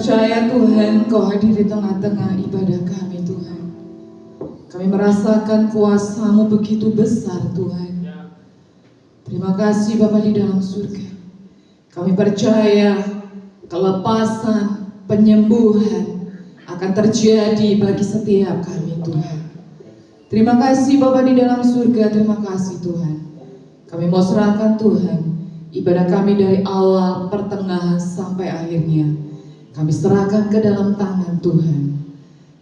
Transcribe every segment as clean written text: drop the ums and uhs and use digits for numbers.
percaya Tuhan, Kau hadir di tengah-tengah ibadah kami Tuhan. Kami merasakan kuasa-Mu begitu besar Tuhan. Terima kasih Bapa di dalam surga. Kami percaya kelepasan, penyembuhan akan terjadi bagi setiap kami Tuhan. Terima kasih Bapa di dalam surga, terima kasih Tuhan. Kami mau serahkan Tuhan ibadah kami dari awal, pertengahan sampai akhirnya. Kami serahkan ke dalam tangan Tuhan.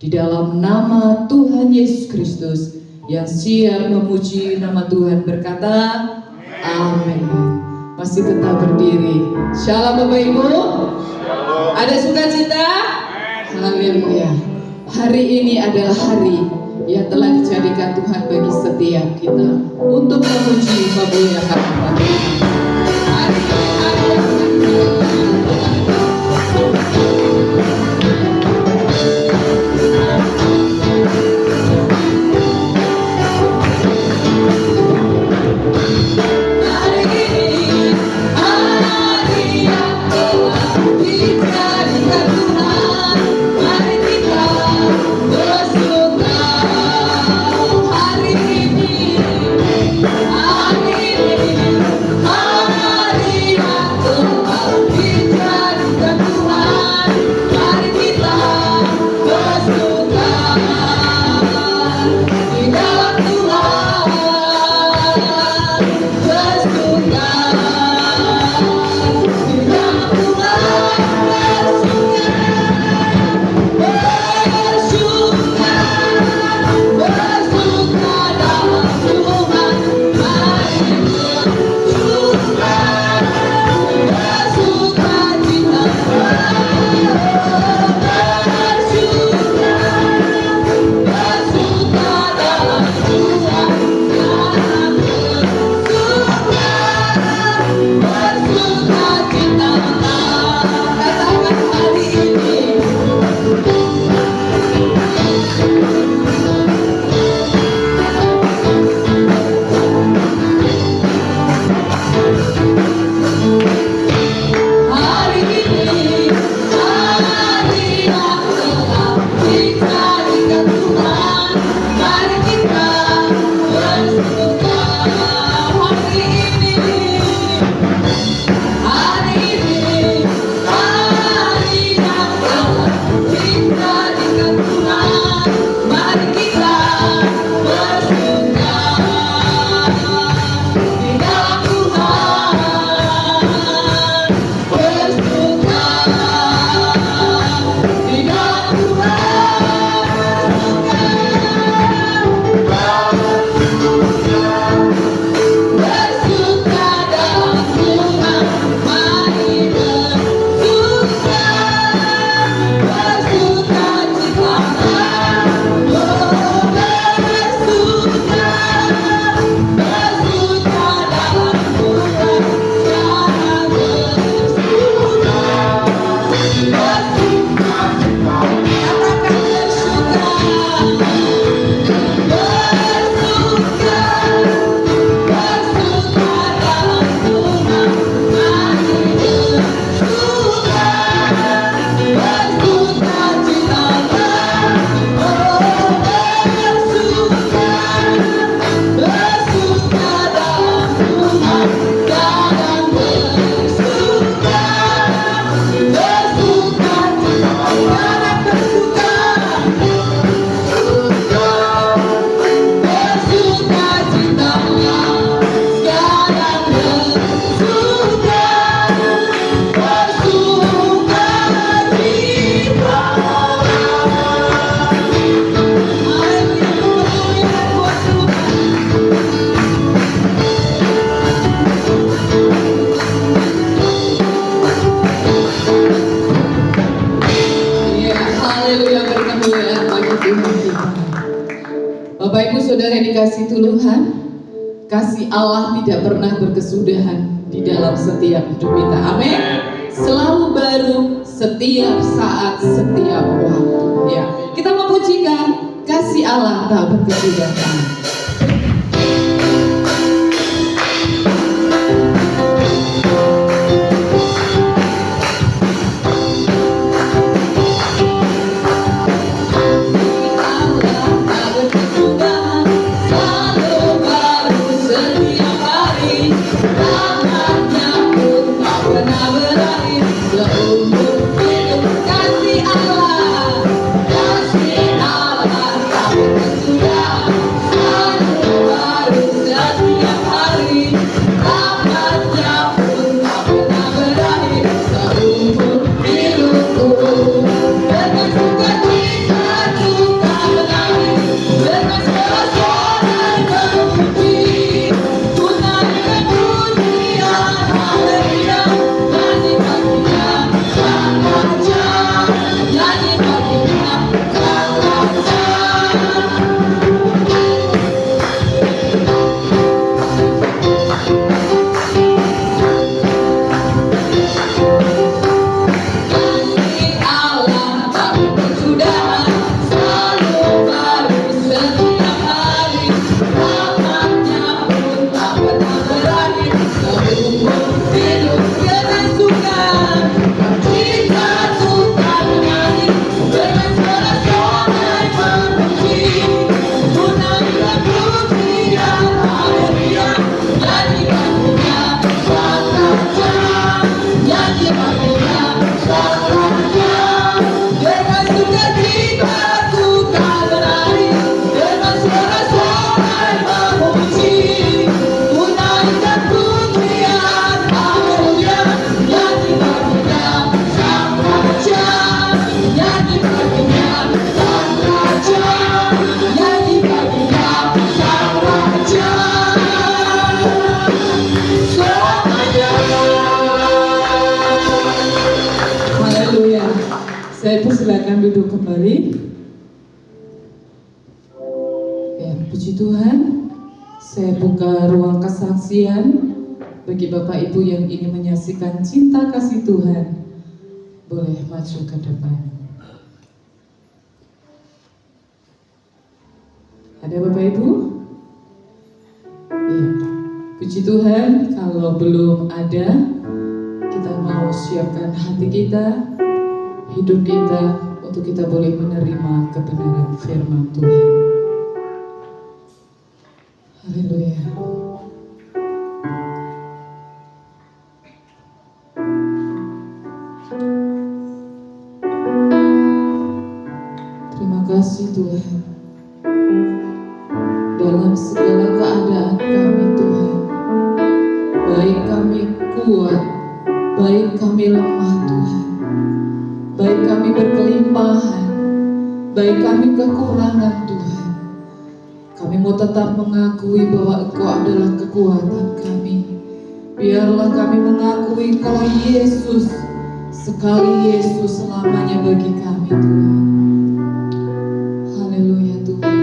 Di dalam nama Tuhan Yesus Kristus yang siap memuji nama Tuhan berkata, amin. Masih tetap berdiri. Shalom Bapak Ibu. Ada sukacita? Haleluya. Hari ini adalah hari yang telah dijadikan Tuhan bagi setiap kita untuk memuji memuliakan nama Tuhan. Hari ini Tuhan, mari kita bersuka hari ini. Hari ini, hari yang telah kita dengan Tuhan, mari kita bersuka di dalam Tuhan, bersuka di dalam bersuka dalam Tuhan, mari bersuka, bersuka cita, oh bersuka, bersuka dalam Tuhan, jangan bersuka, bersuka, katakan bersuka, bersuka. Bersuka dalam Tuhan, mari bersuka, bersuka cita, oh bersuka, bersuka dalam Tuhan, jangan bersuka, bersuka cita, jangan bersuka. Bersuka cita, sekarang bersuka, bersuka cita. Haleluya, kemuliaan buat Tuhan. Ya, haleluya, beri kemuliaan bagi Tuhan kita. Bapak Ibu Saudara yang dikasihi Tuhan, kasih Allah tidak pernah berkesudahan di dalam setiap hidup kita. Amin. Selalu baru setiap saat, setiap waktu. Ya, kita memujikan kasih Allah tak berkesudahan. Allah tak berkesudahan, selalu baru setiap hari, rahmatnya pun tak pernah berakhir seumur hidup. Kasih Allah tak berkesudahan, selalu baru setiap hari, rahmatnya pun tak pernah berakhir seumur hidupku. Dengan sukacita duka menangis, dengan sorak-sorai memuji, ku naikkan pujian haleluya, nyanyi baginya sang raja, nyanyi baginya sang raja. Kasih Allah tak berkesudahan, selalu baru setiap hari, rahmatnya pun tak pernah berakhir seumur hidup. Dengan suka cita suka menangis, dengan sorak-sorai memuji, ku naikkan pujian haleluya, nyanyi baginya sang raja, nyanyi baginya sang raja. Dengan sukacita suka menangis, dengan sorak-sorai memuji, ku naikkan pujian haleluya, nyanyi baginya sang raja, nyanyi baginya sang raja, nyanyi baginya sang raja. Selamanya. Haleluya. Saya persilakan duduk kembali. Ya, puji Tuhan. Saya buka ruang kesaksian bagi Bapak Ibu yang ingin menyaksikan cinta kasih Tuhan. Boleh maju ke depan. Ada Bapak Ibu? Ya. Puji Tuhan, kalau belum ada, kita mau siapkan hati kita, hidup kita untuk kita boleh menerima kebenaran firman Tuhan. Haleluya. Terima kasih Tuhan. Dalam segala keadaan kami Tuhan, baik kami kuat, baik kami lemah Tuhan, baik kami berkelimpahan, baik kami kekurangan Tuhan, kami mau tetap mengakui bahwa Engkau adalah kekuatan kami. Biarlah kami mengakui kalau Yesus, sekali Yesus selamanya bagi kami Tuhan. Haleluya Tuhan.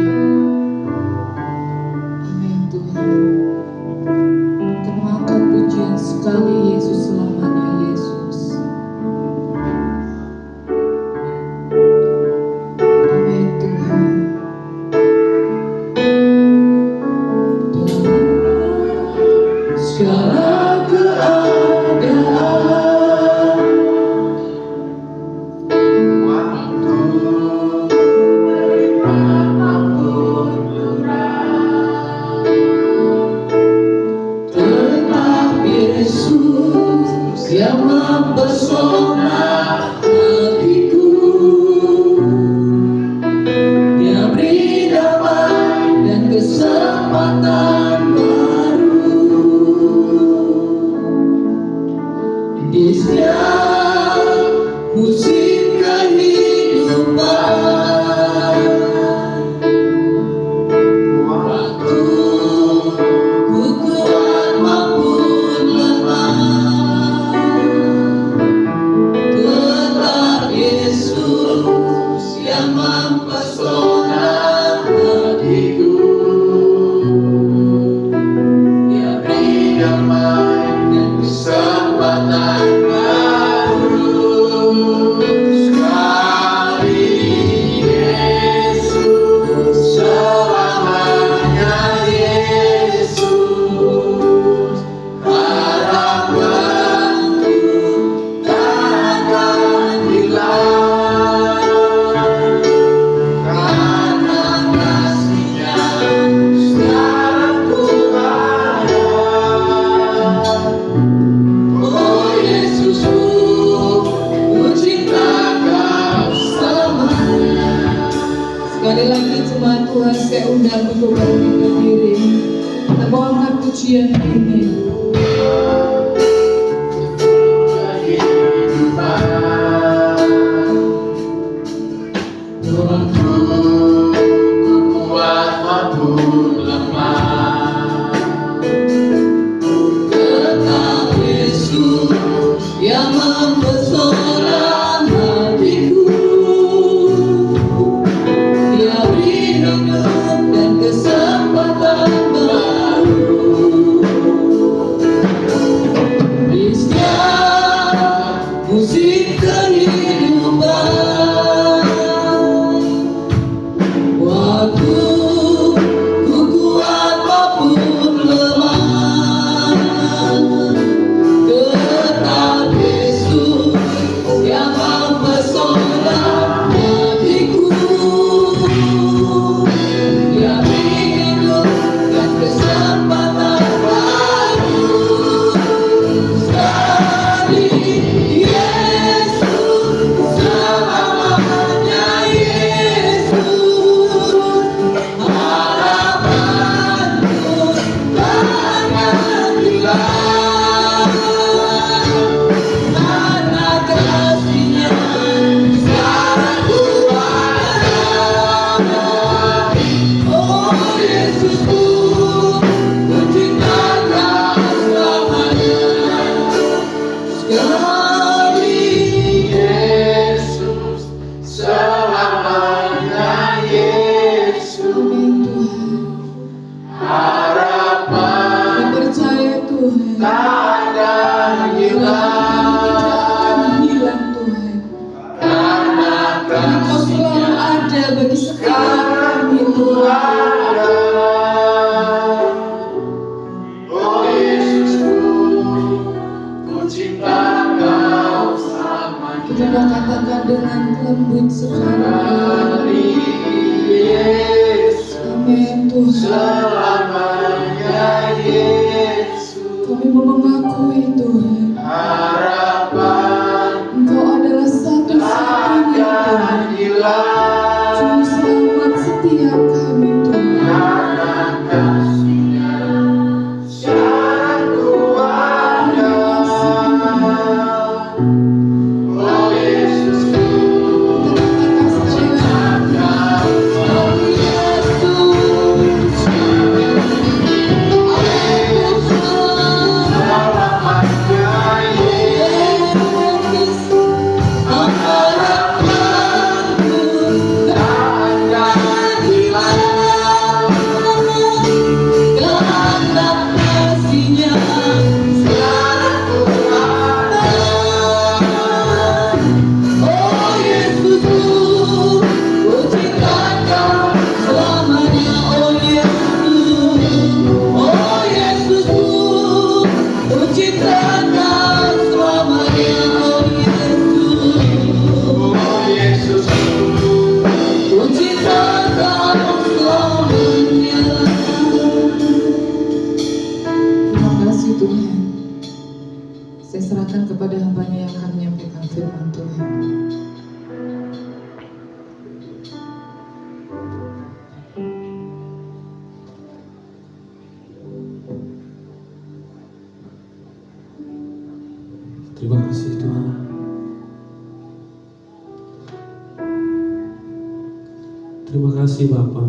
Amin Tuhan. Kami angkat pujian sekali Yesus selamanya Yesus. Amin Tuhan. Dalam segala keadaan, yang mempesona hatiku, Dia beri damai dan kesempatan baru di setiap musim kehidupan. Waktu ku kuat maupun lemah, yang mempesona hatiku, Dia beri damai dan kesempatan baru. Sekali Yesus, selamanya Yesus, harapanku takkan hilang. Sekali lagi jemaat Tuhan, saya undang untuk bangkit berdiri. Kita mau angkat pujian ini. Waktu ku kuat maupun lemah, tetap Yesus yang mempesona hatiku. Dia beri hidup dan kesempatan baru sekarang. Amin Tuhan. Selamanya Yesus. Kami mau mengakui Tuhan, Harapan Engkau adalah satu-satunya Tuhan, hilang Juru Selamat setiap kami Tuhan. karena kasih-Nya syarat kuatnya. Oh Yesus, saya serahkan kepada hamba-Nya yang akan menyampaikan firman Tuhan. Terima kasih Tuhan. Terima kasih Bapa.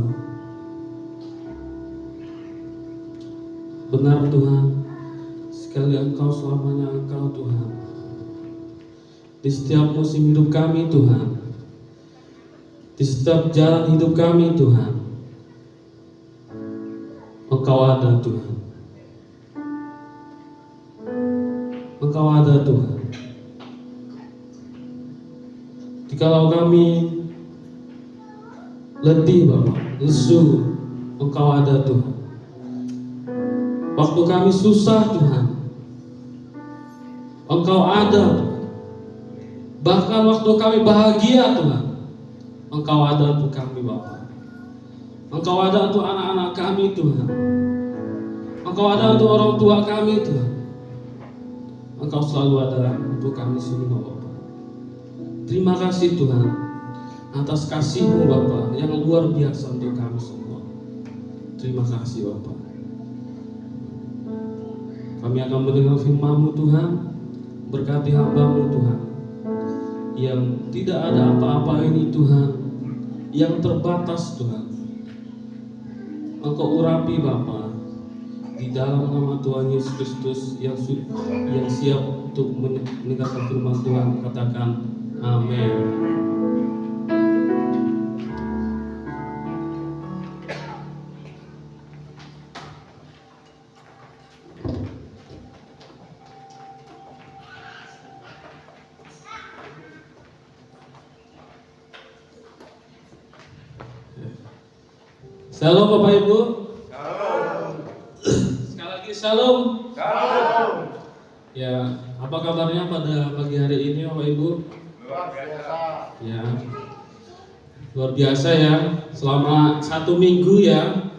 Benar Tuhan, sekali Engkau selamanya Engkau Tuhan. Di setiap musim hidup kami Tuhan, di setiap jalan hidup kami Tuhan, Engkau ada Tuhan. Engkau ada Tuhan. Jikalau kami letih Bapa, lesu, Engkau ada Tuhan. Waktu kami susah Tuhan, Engkau ada Tuhan. Bahkan waktu kami bahagia Tuhan, Engkau ada untuk kami Bapa. Engkau ada untuk anak-anak kami Tuhan. Engkau ada untuk orang tua kami Tuhan. Engkau selalu ada untuk kami semua Bapa. Terima kasih Tuhan atas kasih-Mu Bapa yang luar biasa untuk kami semua. Terima kasih Bapa. Kami akan mendengar firman-Mu Tuhan. Berkati hamba-Mu Tuhan, yang tidak ada apa-apa ini Tuhan, yang terbatas Tuhan. Engkau urapi Bapa di dalam nama Tuhan Yesus Kristus yang siap untuk mendengarkan firman Tuhan. Katakan amin. Shalom Bapak Ibu. Shalom. Sekali lagi shalom. Shalom. Ya, apa kabarnya pada pagi hari ini Bapak Ibu? Luar biasa. Ya, luar biasa ya. Selama 1 minggu ya,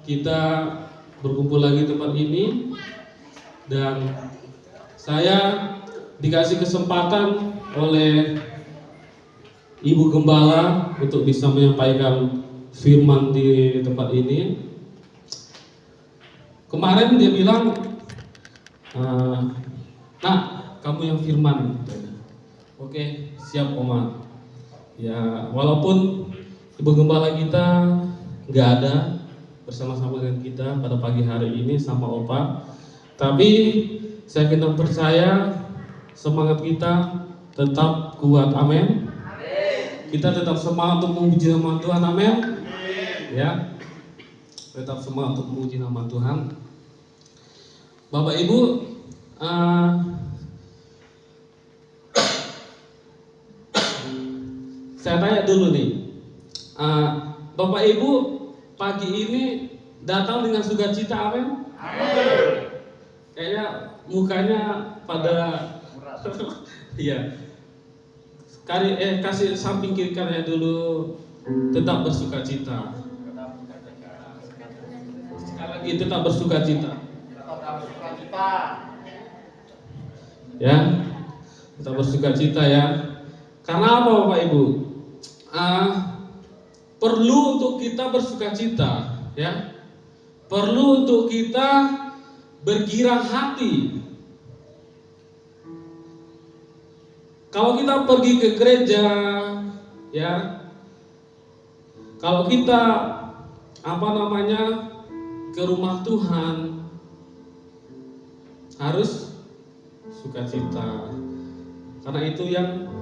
kita berkumpul lagi di tempat ini. Dan saya dikasih kesempatan oleh Ibu Gembala untuk bisa menyampaikan firman di tempat ini. Kemarin dia bilang, "Nak, kamu yang firman." Oke, siap Oma. Ya, walaupun Ibu Gembala kita nggak ada bersama-sama dengan kita pada pagi hari ini sama Opa, tapi saya kena percaya semangat kita tetap kuat. Amin. Kita tetap semangat untuk memuji nama Tuhan. Amin. Ya, tetap semangat untuk memuji nama Tuhan. Bapak Ibu, saya tanya dulu nih, Bapak Ibu pagi ini datang dengan sukacita, amin? Kayaknya mukanya pada, iya. Kasih samping kiri kanannya dulu. Tetap bersukacita. Sekali lagi, tetap bersukacita. Tetap bersukacita. Ya, tetap bersukacita ya. Karena apa Bapak Ibu? Perlu untuk kita bersukacita, ya. Perlu untuk kita bergirang hati. Kalau kita pergi ke gereja, ya. Kalau kita ke rumah Tuhan, harus sukacita. Karena itu yang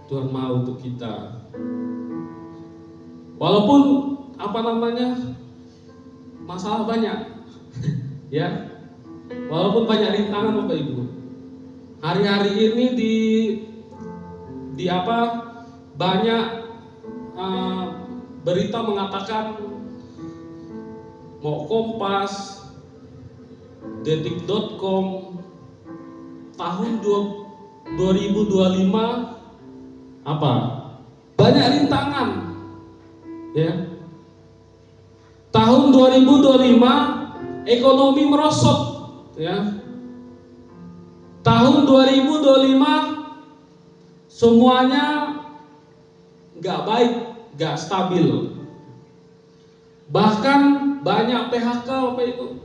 Tuhan mau untuk kita. Walaupun masalah banyak, ya. Walaupun banyak rintangan Bapak Ibu. Hari-hari ini banyak berita mengatakan mau Kompas, Detik.com tahun 2025 banyak rintangan, ya. Tahun 2025 ekonomi merosot, ya. Tahun 2025 semuanya nggak baik, nggak stabil. Bahkan banyak PHK Bapak Ibu.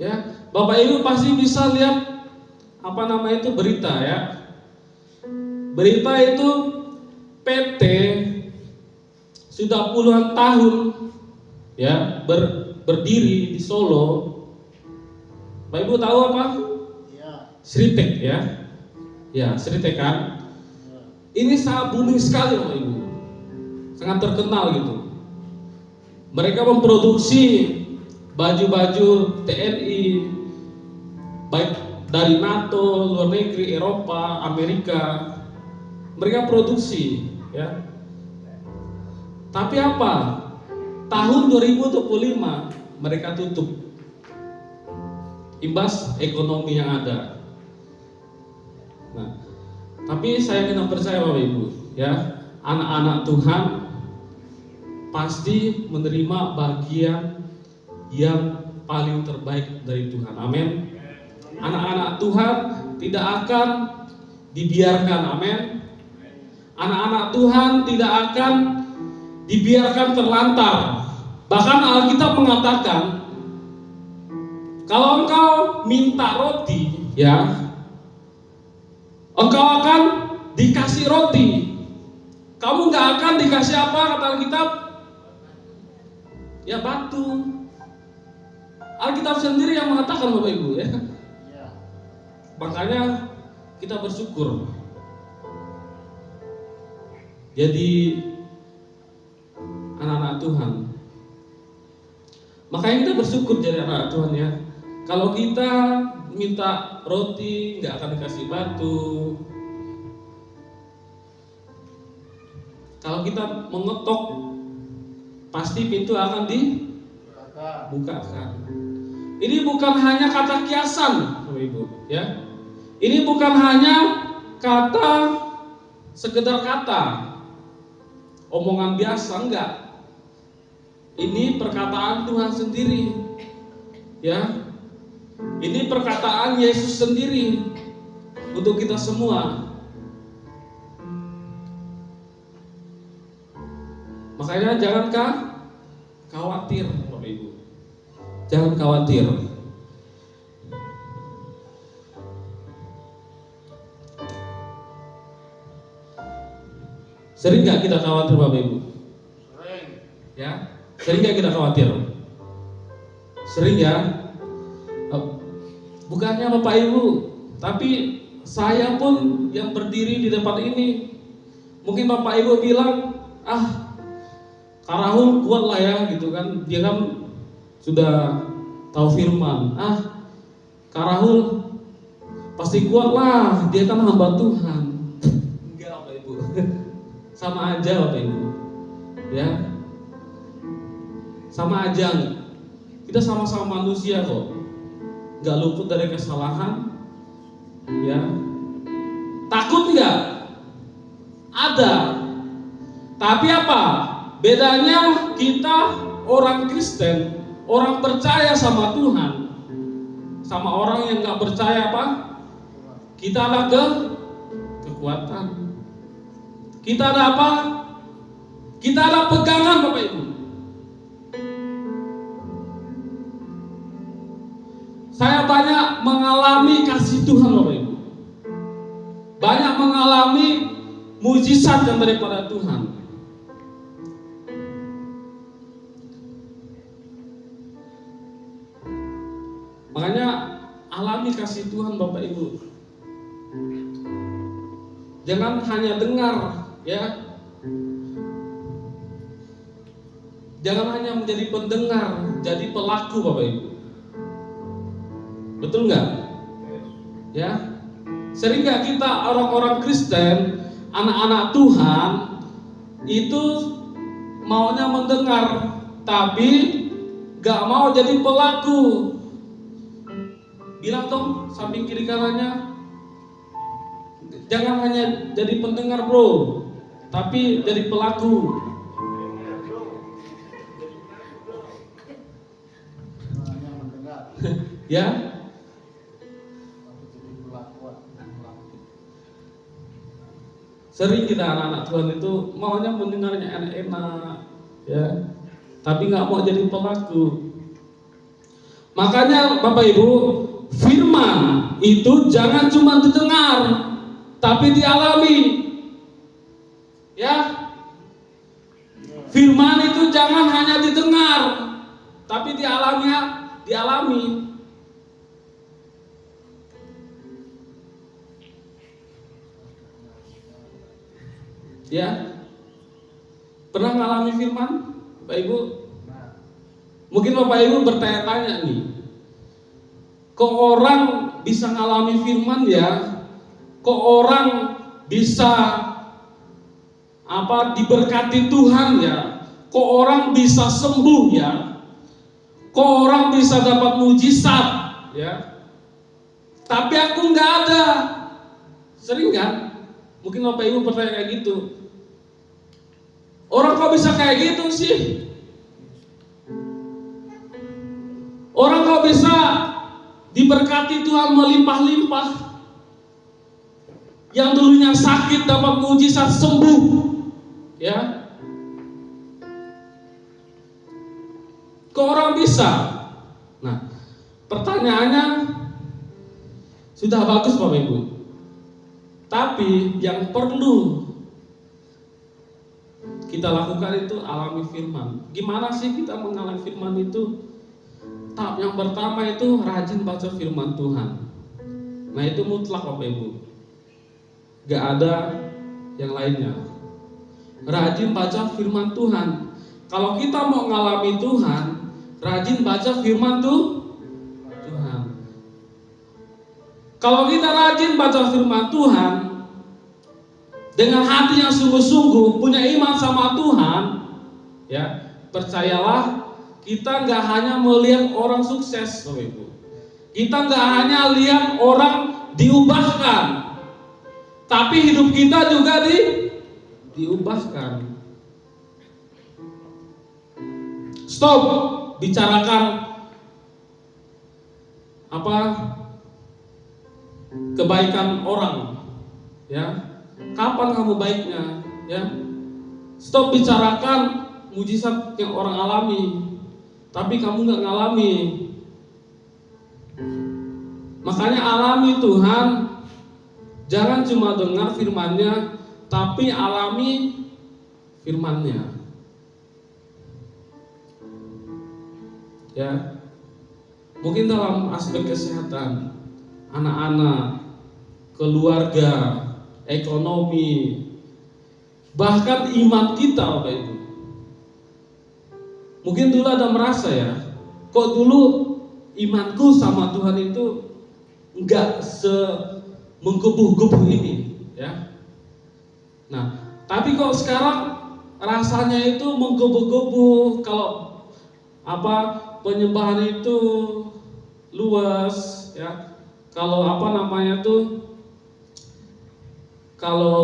Ya, Bapak Ibu pasti bisa lihat berita, ya. Berita itu PT sudah puluhan tahun, ya, berdiri di Solo. Bapak Ibu tahu apa? Sritek, ya. Ya, Sritek kan. Ini sangat booming sekali Bapak Ibu. Sangat terkenal gitu. Mereka memproduksi baju-baju TNI baik dari NATO, luar negeri, Eropa, Amerika. Mereka produksi, ya. Tapi tahun 2025 mereka tutup. Imbas ekonomi yang ada. Nah, tapi saya kena percaya Bapak Ibu, ya, anak-anak Tuhan pasti menerima bagian yang paling terbaik dari Tuhan. Amin. Anak-anak Tuhan tidak akan dibiarkan. Amin. Anak-anak Tuhan tidak akan dibiarkan terlantar. Bahkan Alkitab mengatakan, kalau engkau minta roti, ya, engkau akan dikasih roti. Kamu nggak akan dikasih apa kata Alkitab? Ya, batu. Alkitab sendiri yang mengatakan Bapak Ibu, ya. Makanya kita bersyukur. Jadi anak-anak Tuhan. Makanya kita bersyukur jadi anak Tuhan, ya. Kalau kita minta roti nggak akan dikasih batu. Kalau kita mengetok, pasti pintu akan dibukakan. Ini bukan hanya kata kiasan, Bapak Ibu, ya. Ini bukan hanya sekedar kata, omongan biasa, enggak. Ini perkataan Tuhan sendiri, ya. Ini perkataan Yesus sendiri untuk kita semua. Makanya jangan khawatir, Bapak Ibu. Jangan khawatir. Sering nggak kita khawatir, Bapak Ibu? Sering. Ya, sering nggak kita khawatir? Sering, ya. Bukannya Bapak Ibu, tapi saya pun yang berdiri di depan ini. Mungkin Bapak Ibu bilang, Kak Rahul kuat lah ya, gitu kan. Dia kan sudah tahu firman. Kak Rahul pasti kuat lah, dia kan hamba Tuhan. Enggak Bapak Ibu. Sama aja Bapak Ibu, ya. Sama aja. Kita sama-sama manusia kok. Gak luput dari kesalahan, ya. Takut nggak? ada. Tapi apa? Bedanya kita orang Kristen, orang percaya sama Tuhan, sama orang yang nggak percaya apa? Kita ada kekuatan. Kita ada apa? Kita ada pegangan, Bapak Ibu. Saya banyak mengalami kasih Tuhan, Bapak Ibu. Banyak mengalami mujizat yang daripada Tuhan. Makanya alami kasih Tuhan, Bapak Ibu. Jangan hanya dengar, ya. Jangan hanya menjadi pendengar, jadi pelaku, Bapak Ibu. Betul nggak? Ya. Sering nggak kita orang-orang Kristen, anak-anak Tuhan itu maunya mendengar, tapi nggak mau jadi pelaku. Bilang dong samping kiri kanannya, jangan hanya jadi pendengar bro, tapi jadi pelaku. Ya, sering kita anak-anak Tuhan itu maunya mendengarnya enak-enak, ya, tapi nggak mau jadi pelaku. Makanya Bapak Ibu, firman itu jangan cuma didengar, tapi dialami. Ya, firman itu jangan hanya didengar, tapi dialami. Ya, pernah ngalami firman, Bapak Ibu? Mungkin Bapak Ibu bertanya-tanya nih, kok orang bisa ngalami firman ya? Kok orang bisa diberkati Tuhan ya? Kok orang bisa sembuh ya? Kok orang bisa dapat mujizat ya? Tapi aku nggak ada. Sering kan? Mungkin Bapak Ibu bertanya kayak gitu. Orang kok bisa kayak gitu sih? Orang kok bisa diberkati Tuhan melimpah-limpah? Yang dulunya sakit dapat mujizat sembuh, ya? Kok orang bisa? Nah, pertanyaannya sudah bagus Bapak Ibu. Tapi yang perlu kita lakukan itu alami firman. Gimana sih kita mengalami firman itu? Tahap yang pertama itu rajin baca firman Tuhan. Nah itu mutlak Bapak Ibu, gak ada yang lainnya. Rajin baca firman Tuhan. Kalau kita mau ngalami Tuhan, rajin baca firman Tuhan. Kalau kita rajin baca firman Tuhan dengan hati yang sungguh-sungguh, punya iman sama Tuhan, ya, percayalah, kita nggak hanya melihat orang sukses, Bapak Ibu. Kita nggak hanya lihat orang diubahkan, tapi hidup kita juga diubahkan. Stop bicarakan kebaikan orang, ya. Kapan kamu baiknya, ya? Stop bicarakan mujizat yang orang alami, tapi kamu nggak ngalami. Makanya alami Tuhan, jangan cuma dengar firman-Nya, tapi alami firman-Nya. Ya, mungkin dalam aspek kesehatan, anak-anak, keluarga, ekonomi, bahkan iman kita, Bapak Ibu. Mungkin dulu ada merasa ya, kok dulu imanku sama Tuhan itu enggak menggebu-gebu ini, ya. Nah, tapi kok sekarang rasanya itu menggebu-gebu, kalau penyembahan itu luas, ya. Kalau kalau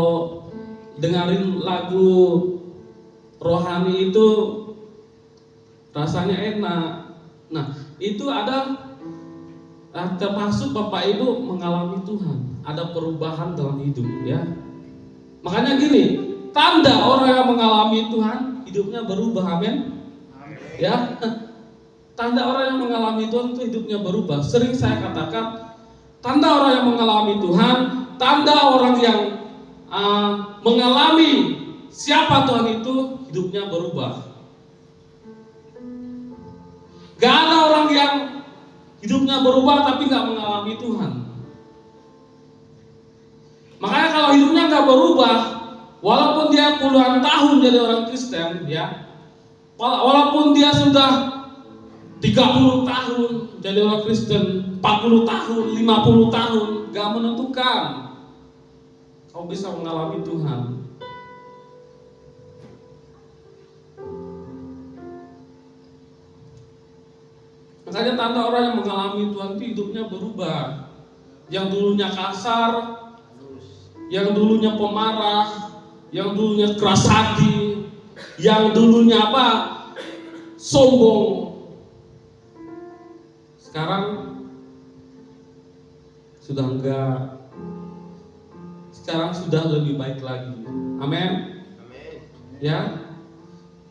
dengerin lagu rohani itu rasanya enak. Nah, itu ada termasuk Bapak Ibu mengalami Tuhan, ada perubahan dalam hidup ya. Makanya gini, tanda orang yang mengalami Tuhan hidupnya berubah, amin. Ya, tanda orang yang mengalami Tuhan itu hidupnya berubah. Sering saya katakan, tanda orang yang mengalami Tuhan, tanda orang yang mengalami siapa Tuhan itu hidupnya berubah. Gak ada orang yang hidupnya berubah tapi gak mengalami Tuhan. Makanya kalau hidupnya gak berubah, walaupun dia puluhan tahun jadi orang Kristen ya, walaupun dia sudah 30 tahun jadi orang Kristen, 40 tahun, 50 tahun, gak menentukan kau bisa mengalami Tuhan. Makanya tanda orang yang mengalami Tuhan itu hidupnya berubah. Yang dulunya kasar, yang dulunya pemarah, yang dulunya keras hati, yang dulunya sombong, sekarang sudah enggak. Sekarang sudah lebih baik lagi. Amin. Ya.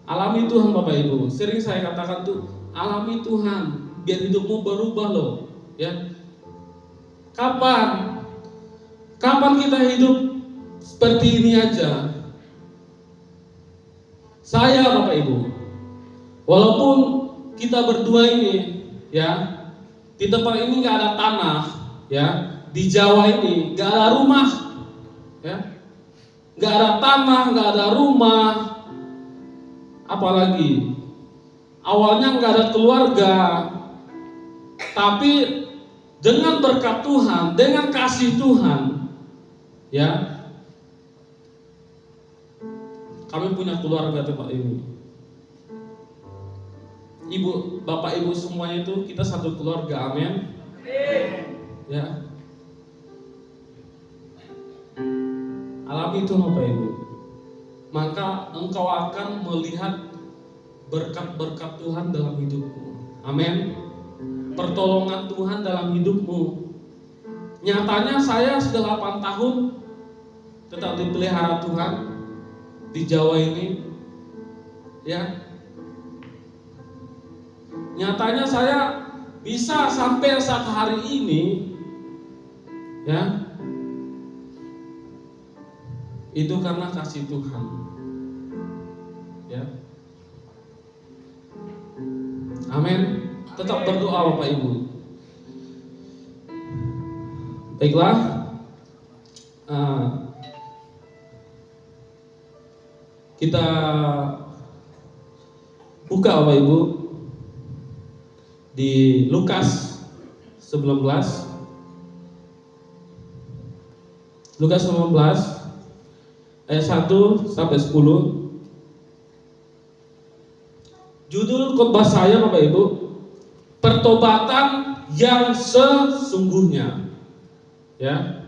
Alami Tuhan Bapak Ibu. Sering saya katakan tuh, alami Tuhan biar hidupmu berubah loh. Ya. Kapan kita hidup seperti ini aja? Saya Bapak Ibu, walaupun kita berdua ini ya, di tempat ini nggak ada tanah ya, di Jawa ini nggak ada rumah ya, nggak ada tanah, nggak ada rumah, apalagi awalnya nggak ada keluarga, tapi dengan berkat Tuhan, dengan kasih Tuhan, ya, kami punya keluarga tempat ini. Ibu, bapak, ibu semuanya itu kita satu keluarga, amin. Ya, alami itu bapak ibu, maka engkau akan melihat berkat-berkat Tuhan dalam hidupmu, amin. Pertolongan Tuhan dalam hidupmu. Nyatanya saya sudah 8 tahun tetap dipelihara Tuhan di Jawa ini, ya. Nyatanya saya bisa sampai saat hari ini, ya, itu karena kasih Tuhan, ya. Amin. Tetap berdoa Bapak Ibu. Baiklah, kita buka Bapak Ibu di Lukas 19. Lukas 19 ayat 1 sampai 10. Judul khotbah saya Bapak Ibu, pertobatan yang sesungguhnya. Ya.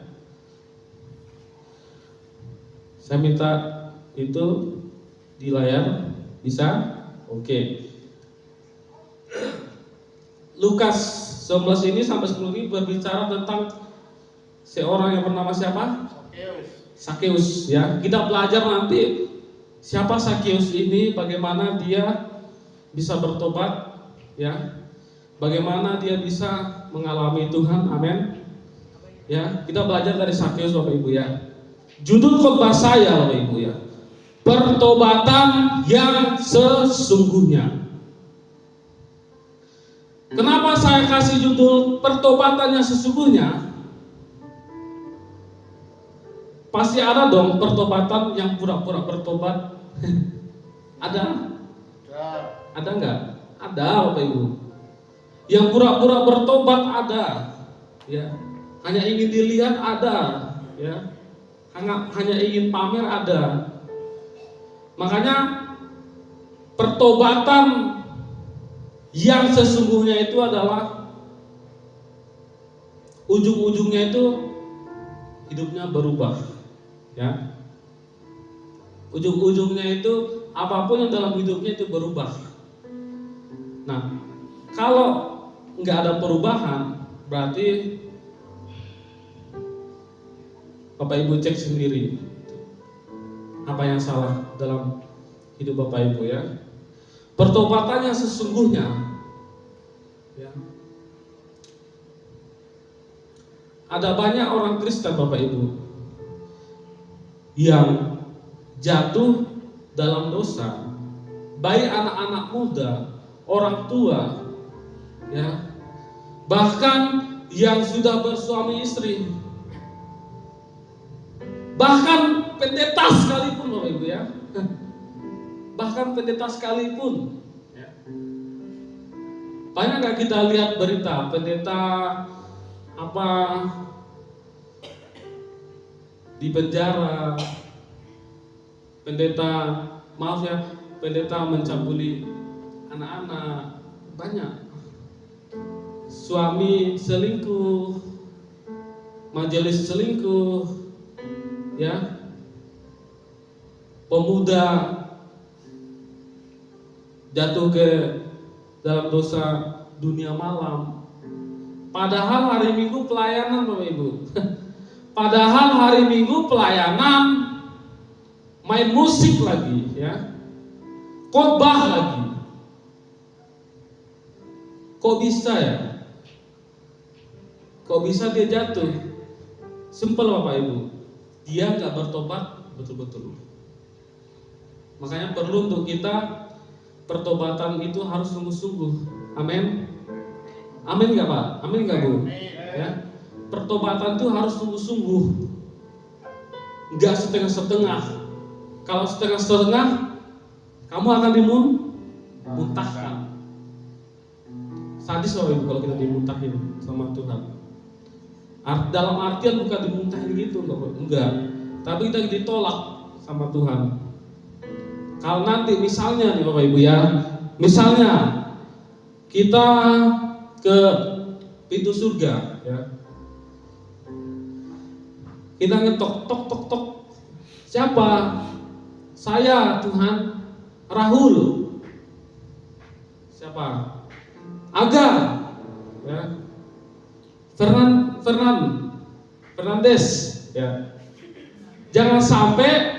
Saya minta itu di layar, bisa? Oke. Lukas 11 ini sampai 10 ini berbicara tentang seorang yang bernama siapa? Sakeus, ya. Kita belajar nanti siapa Sakeus ini, bagaimana dia bisa bertobat, ya. Bagaimana dia bisa mengalami Tuhan, amin. Ya, kita belajar dari Sakeus Bapak Ibu ya. Judul khotbah saya Bapak Ibu ya, pertobatan yang sesungguhnya. Kenapa saya kasih judul pertobatan yang sesungguhnya? Pasti ada dong pertobatan yang pura-pura bertobat. Ada? Ada enggak? Ada Bapak Ibu. Yang pura-pura bertobat ada, ya. Hanya ingin dilihat ada, ya. Hanya ingin pamer ada. Makanya pertobatan yang sesungguhnya itu adalah ujung-ujungnya itu hidupnya berubah, ya. Ujung-ujungnya itu apapun yang dalam hidupnya itu berubah. Nah, kalau nggak ada perubahan, berarti Bapak Ibu cek sendiri apa yang salah dalam hidup Bapak Ibu ya. Pertobatan yang sesungguhnya ya. Ada banyak orang Kristen Bapak Ibu yang jatuh dalam dosa, baik anak-anak muda, orang tua ya, bahkan yang sudah bersuami istri, bahkan pendeta sekalipun Bapak Ibu ya. Bahkan pendeta sekalipun ya. Banyak gak kita lihat berita pendeta apa di penjara, pendeta mencabuli anak-anak, banyak. Suami selingkuh, majelis selingkuh ya. Pemuda jatuh ke dalam dosa dunia malam. Padahal hari Minggu pelayanan Bapak Ibu. Padahal hari Minggu pelayanan, main musik lagi ya. Khotbah lagi. Kok bisa ya? Kok bisa dia jatuh? Simpel Bapak Ibu. Dia gak bertobat betul-betul. Makanya perlu untuk kita pertobatan itu harus sungguh-sungguh. Amin. Amin nggak Pak? Amin nggak Bu? Ya. Pertobatan itu harus sungguh-sungguh. Nggak setengah-setengah. Kalau setengah-setengah, kamu akan dimuntahkan. Sadis Bapak Ibu kalau kita dimuntahin sama Tuhan. Dalam artian bukan dimuntahin gitu, enggak. Tapi kita ditolak sama Tuhan. Kalau nanti misalnya nih Bapak Ibu ya, misalnya kita ke pintu surga ya, kita ngetok tok tok tok, siapa? Saya Tuhan. Rahul. Siapa? Aga ya. Fernandes ya. Jangan sampai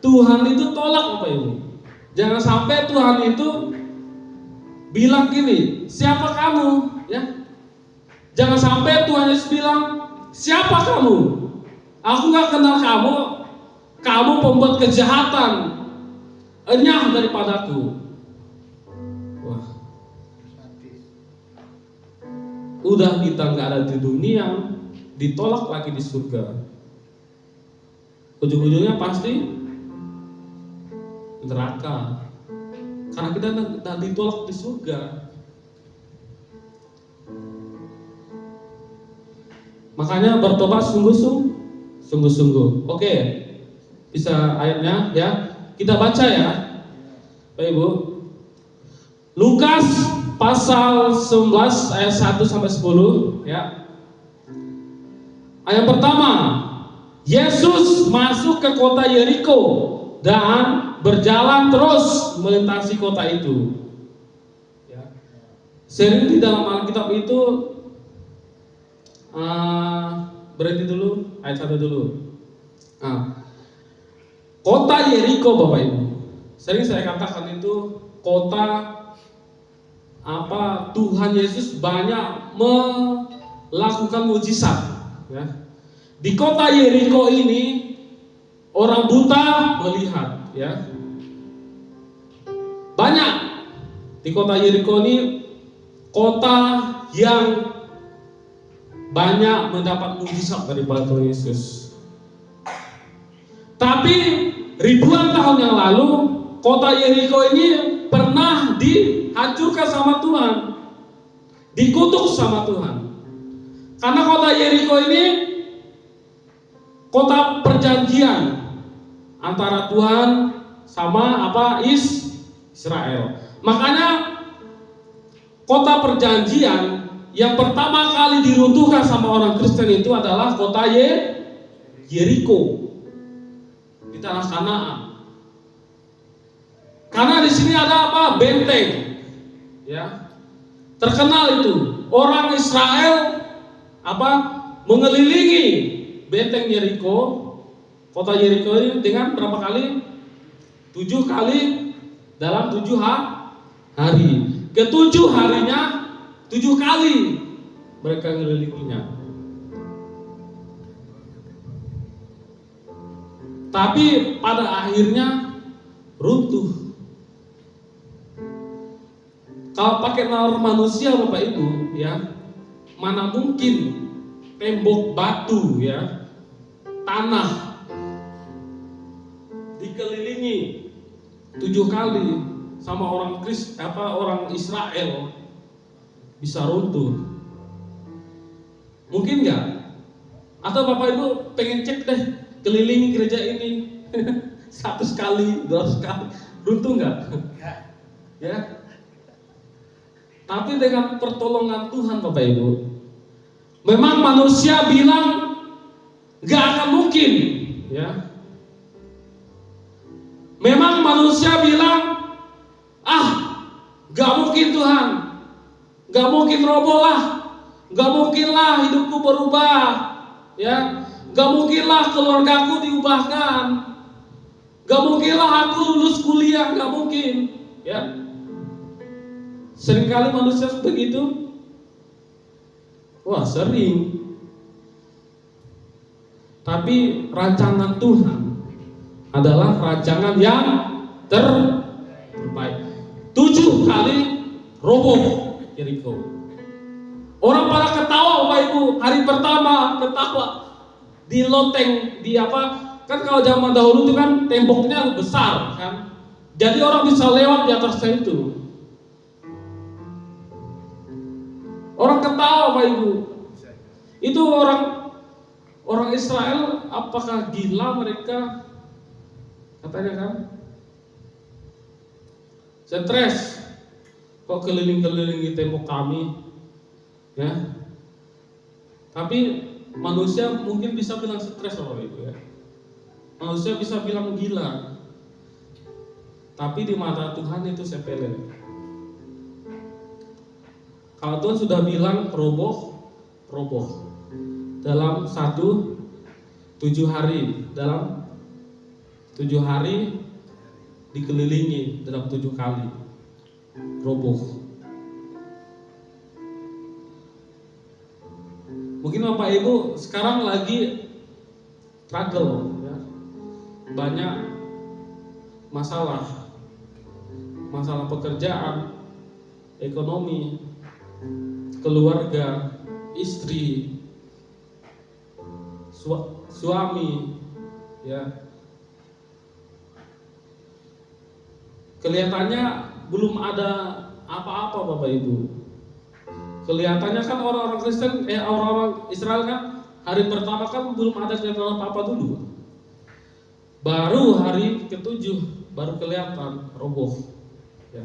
Tuhan itu tolak Bapak Ibu. Jangan sampai Tuhan itu bilang gini, siapa kamu? Ya. Jangan sampai Tuhan Yesus bilang, siapa kamu? Aku gak kenal kamu. Kamu pembuat kejahatan. Enyah daripadaku. Wah. Udah kita gak ada di dunia, ditolak lagi di surga. Ujung-ujungnya pasti neraka, karena kita tidak ditolak di surga. Makanya bertobat sungguh-sungguh. Oke, bisa ayatnya ya, kita baca ya Bapak Ibu. Lukas pasal 11 ayat 1 sampai 10 ya. Ayat pertama, Yesus masuk ke kota Yeriko dan berjalan terus melintasi kota itu. Ya. Sering di dalam Alkitab itu berhenti dulu, ayat 1 dulu. Kota Yeriko Bapak Ibu, sering saya katakan itu kota Tuhan Yesus banyak melakukan mujizat. Ya. Di kota Yeriko ini orang buta melihat, ya. Banyak di kota Yeriko ini kota yang banyak mendapat mujizat daripada Tuhan Yesus. Tapi ribuan tahun yang lalu kota Yeriko ini pernah dihancurkan sama Tuhan, dikutuk sama Tuhan. Karena kota Yeriko ini kota perjanjian antara Tuhan sama Israel. Makanya kota perjanjian yang pertama kali diruntuhkan sama orang Kristen itu adalah kota Yeriko di tanah Kanaan. Karena di sini ada apa? Benteng. Ya. Terkenal itu. Orang Israel apa? Mengelilingi benteng Yeriko, kota Yeriko ini dengan berapa kali? 7 kali dalam 7 hari. Ketujuh harinya 7 kali mereka mengelilinginya. Tapi pada akhirnya runtuh. Kalau pakai nalar manusia Bapak Ibu ya, mana mungkin tembok batu ya, tanah dikelilingi 7 kali sama orang orang Israel bisa runtuh. Mungkin nggak? Atau Bapak Ibu pengen cek deh kelilingi gereja ini 100 kali, 200 kali, runtuh nggak? Ya. Tapi dengan pertolongan Tuhan Bapak Ibu, memang manusia bilang nggak akan mungkin, ya. Memang manusia bilang, nggak mungkin Tuhan, nggak mungkin roboh lah, nggak mungkin lah hidupku berubah, ya, nggak mungkin lah keluargaku diubahkan, nggak mungkin lah aku lulus kuliah, nggak mungkin, ya. Seringkali manusia begitu, wah sering. Tapi rancangan Tuhan adalah rancangan yang terbaik. 7 kali roboh Yeriko. Orang pada ketawa Bapak Ibu, hari pertama ketawa di loteng, di apa? Kan kalau zaman dahulu itu kan temboknya besar kan. Jadi orang bisa lewat di atasnya itu. Orang ketawa Bapak Ibu. Itu orang Israel, apakah gila mereka? Katanya kan, stres, kok keliling-kelilingi tembok kami, ya. Tapi manusia mungkin bisa bilang stres Bapak Ibu ya. Manusia bisa bilang gila. Tapi di mata Tuhan itu sepele. Kalau Tuhan sudah bilang roboh dalam 7 hari, dalam 7 hari dikelilingi dalam 7 kali roboh. Mungkin Bapak Ibu sekarang lagi struggle ya. Banyak masalah pekerjaan, ekonomi, keluarga, istri, suami, ya. Kelihatannya belum ada apa-apa Bapak Ibu. Kelihatannya kan orang-orang Kristen, orang-orang Israel kan hari pertama kan belum ada kelihatan apa-apa dulu. Baru hari ke-7 baru kelihatan roboh. Ya.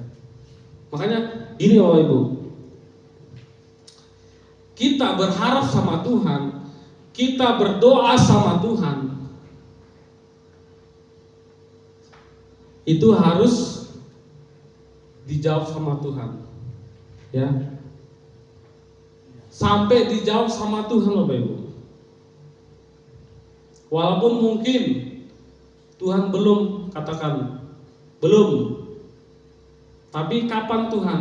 Makanya ini Bapak Ibu, kita berharap sama Tuhan, kita berdoa sama Tuhan, itu harus dijawab sama Tuhan, ya. Sampai dijawab sama Tuhan Bapak Ibu. Walaupun mungkin Tuhan belum katakan, belum. Tapi kapan Tuhan?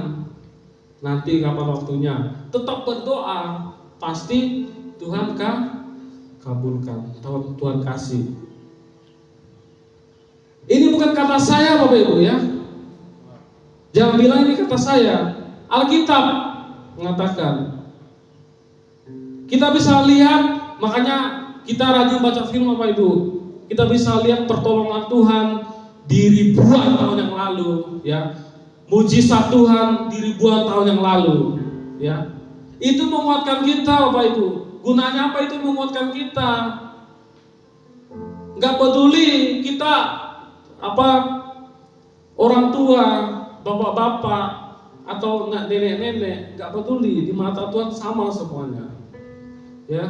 Nanti kapan waktunya? Tetap berdoa, pasti Tuhan kabulkan, Tuhan kasih. Ini bukan kata saya Bapak Ibu ya. Jangan bilang ini kata saya. Alkitab mengatakan. Kita bisa lihat, makanya kita rajin baca firman Bapak Ibu. Kita bisa lihat pertolongan Tuhan di ribuan tahun yang lalu, ya. Mujizat Tuhan di ribuan tahun yang lalu, ya. Itu menguatkan kita Bapak Ibu. Gunanya apa itu menguatkan kita? Enggak peduli kita orang tua, bapak-bapak atau nenek-nenek, enggak peduli, di mata Tuhan sama semuanya. Ya.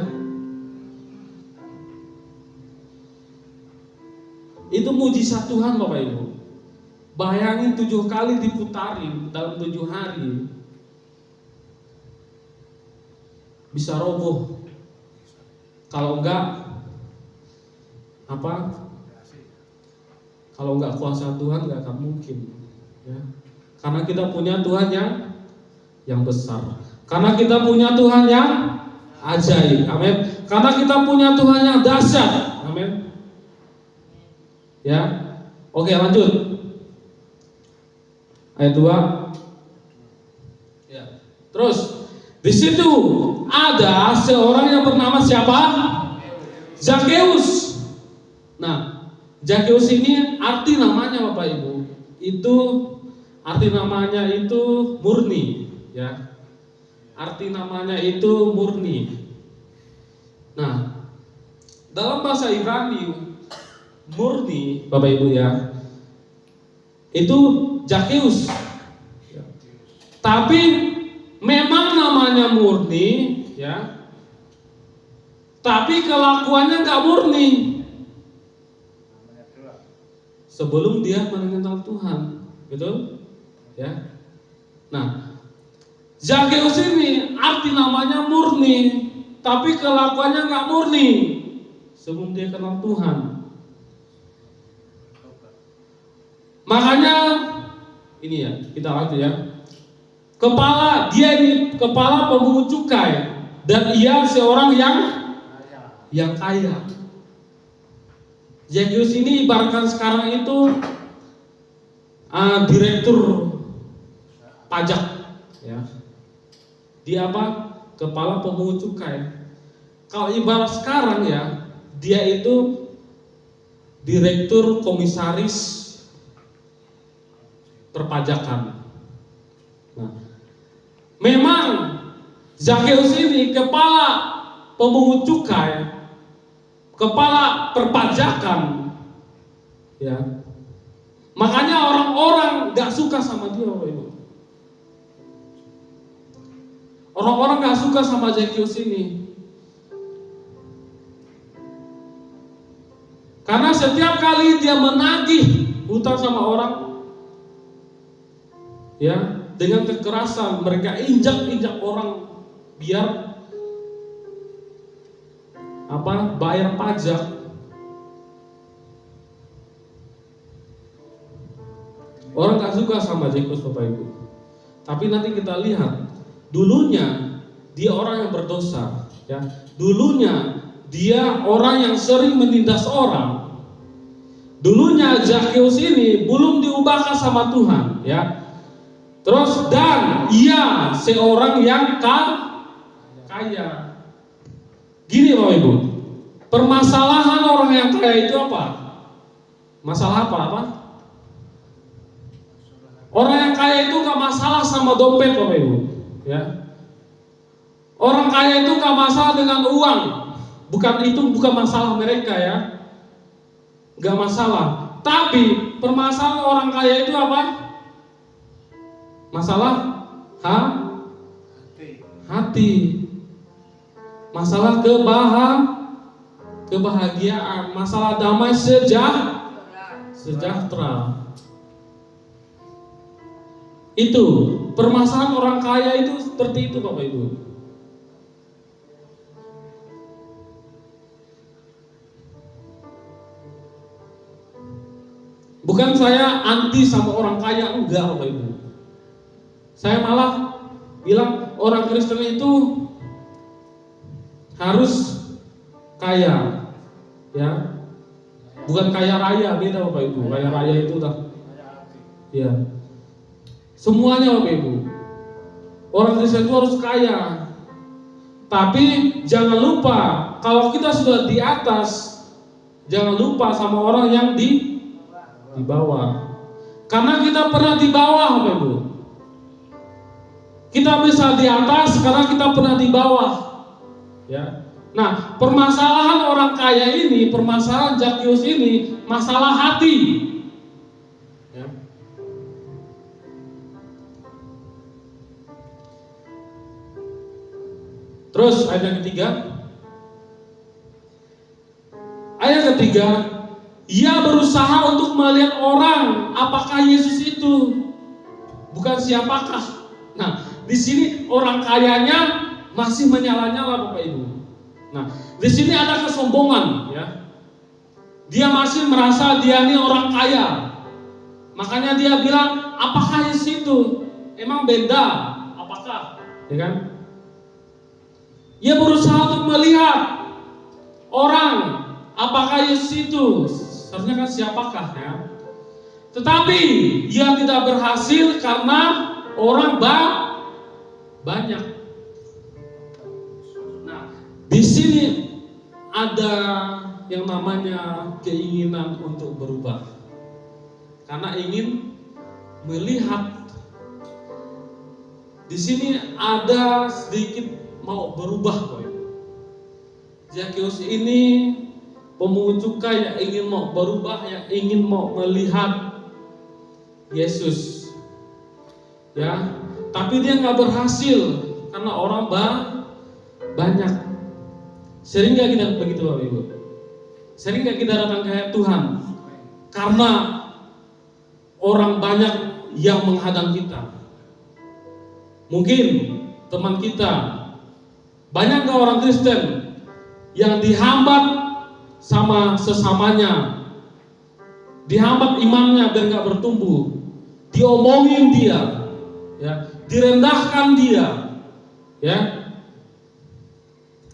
Itu mujizat Tuhan Bapak Ibu. Bayangin 7 kali diputarin dalam 7 hari. Bisa roboh. Kalau enggak kalau enggak kuasa Tuhan enggak akan mungkin, ya. Karena kita punya Tuhan yang besar. Karena kita punya Tuhan yang ajaib. Amin. Karena kita punya Tuhan yang dahsyat. Amin. Ya. Oke, lanjut. Ayat 2. Ya. Terus di situ ada seorang yang bernama siapa? Zakeus. Nah, Zakeus ini arti namanya Bapak Ibu, itu arti namanya itu murni, ya. Arti namanya itu murni. Nah, dalam bahasa Ibrani murni Bapak Ibu ya, itu Zakeus. Tapi memang namanya murni, ya. Tapi kelakuannya nggak murni. Sebelum dia mengenal Tuhan, betul? Ya. Nah, Zakeus ini arti namanya murni, tapi kelakuannya nggak murni sebelum dia kenal Tuhan. Makanya ini ya, kita lanjut ya. Dia ini kepala pemungut cukai dan ia seorang yang kaya. Zakeus ini ibaratkan sekarang itu direktur pajak, ya. Dia apa? Kepala pemungut cukai. Kalau ibarat sekarang ya, dia itu direktur komisaris perpajakan. Nah, memang Zakeus ini kepala pemungut cukai, kepala perpajakan, ya. Makanya orang-orang gak suka sama dia, Bapak Ibu. Orang-orang gak suka sama Zakeus ini, karena setiap kali dia menagih hutang sama orang, ya, dengan kekerasan mereka injak-injak orang biar bayar pajak. Orang gak suka sama Zakeus, Bapak Ibu. Tapi nanti kita lihat, dulunya dia orang yang berdosa, ya. Dulunya dia orang yang sering menindas orang. Dulunya Zakeus ini belum diubahkan sama Tuhan, ya. Terus dan ia seorang yang kaya. Gini Bapak Ibu, permasalahan orang yang kaya itu apa? Masalah apa? Orang yang kaya itu gak masalah sama dompet Bapak Ibu, ya. Orang kaya itu gak masalah dengan uang. Bukan masalah mereka, ya. Gak masalah. Tapi permasalahan orang kaya itu apa? Masalah hati. Masalah kebahagiaan, masalah damai sejahtera. Itu permasalahan orang kaya itu seperti itu Bapak Ibu. Bukan saya anti sama orang kaya, enggak Bapak Ibu. Saya malah bilang orang Kristen itu harus kaya, ya. Bukan kaya raya, beda Bapak Ibu. Kaya raya itu ya. Semuanya Bapak Ibu. Orang Kristen itu harus kaya. Tapi jangan lupa, kalau kita sudah di atas, jangan lupa sama orang yang di bawah. Karena kita pernah di bawah Bapak Ibu. Kita bisa di atas karena kita pernah di bawah, ya. Nah, permasalahan orang kaya ini, permasalahan Zakeus ini, masalah hati, ya. Terus ayat yang ketiga, ia berusaha untuk melihat orang apakah Yesus itu, bukan siapakah. Nah, di sini orang kayanya masih menyala-nyala Bapak Ibu. Nah, di sini ada kesombongan ya. Dia masih merasa dia ini orang kaya. Makanya dia bilang, apakah Yesus itu? Emang beda? Apakah? Ya kan? Ia berusaha untuk melihat orang, apakah Yesus itu? Seharusnya kan siapakah ya? Tetapi ia tidak berhasil karena orang banyak. Nah, di sini ada yang namanya keinginan untuk berubah. Karena ingin melihat. Di sini ada sedikit mau berubah, Bapak Ibu. Zakheus ini pemungut cukai yang ingin mau berubah, yang ingin mau melihat Yesus. Ya, tapi dia nggak berhasil karena orang banyak. Sering nggak kita begitu, Bapak Ibu? Sering nggak kita datang ke Tuhan karena orang banyak yang menghadang kita? Mungkin teman kita, banyak nggak orang Kristen yang dihambat sama sesamanya, dihambat imannya biar nggak bertumbuh, diomongin dia, ya, direndahkan dia, ya,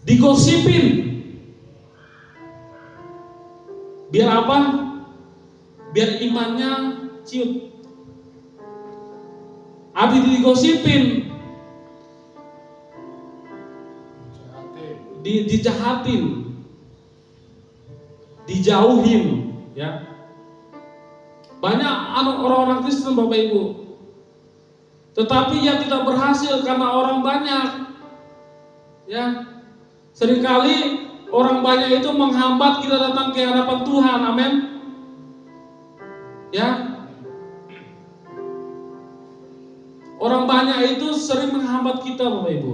digosipin, biar apa? Biar imannya ciut. Habis digosipin, dijahatin, dijauhin, ya. Banyak orang-orang Kristen Bapak Ibu, tetapi yang tidak berhasil karena orang banyak, ya. Seringkali orang banyak itu menghambat kita datang ke hadapan Tuhan, amin, ya. Orang banyak itu sering menghambat kita Bapak Ibu.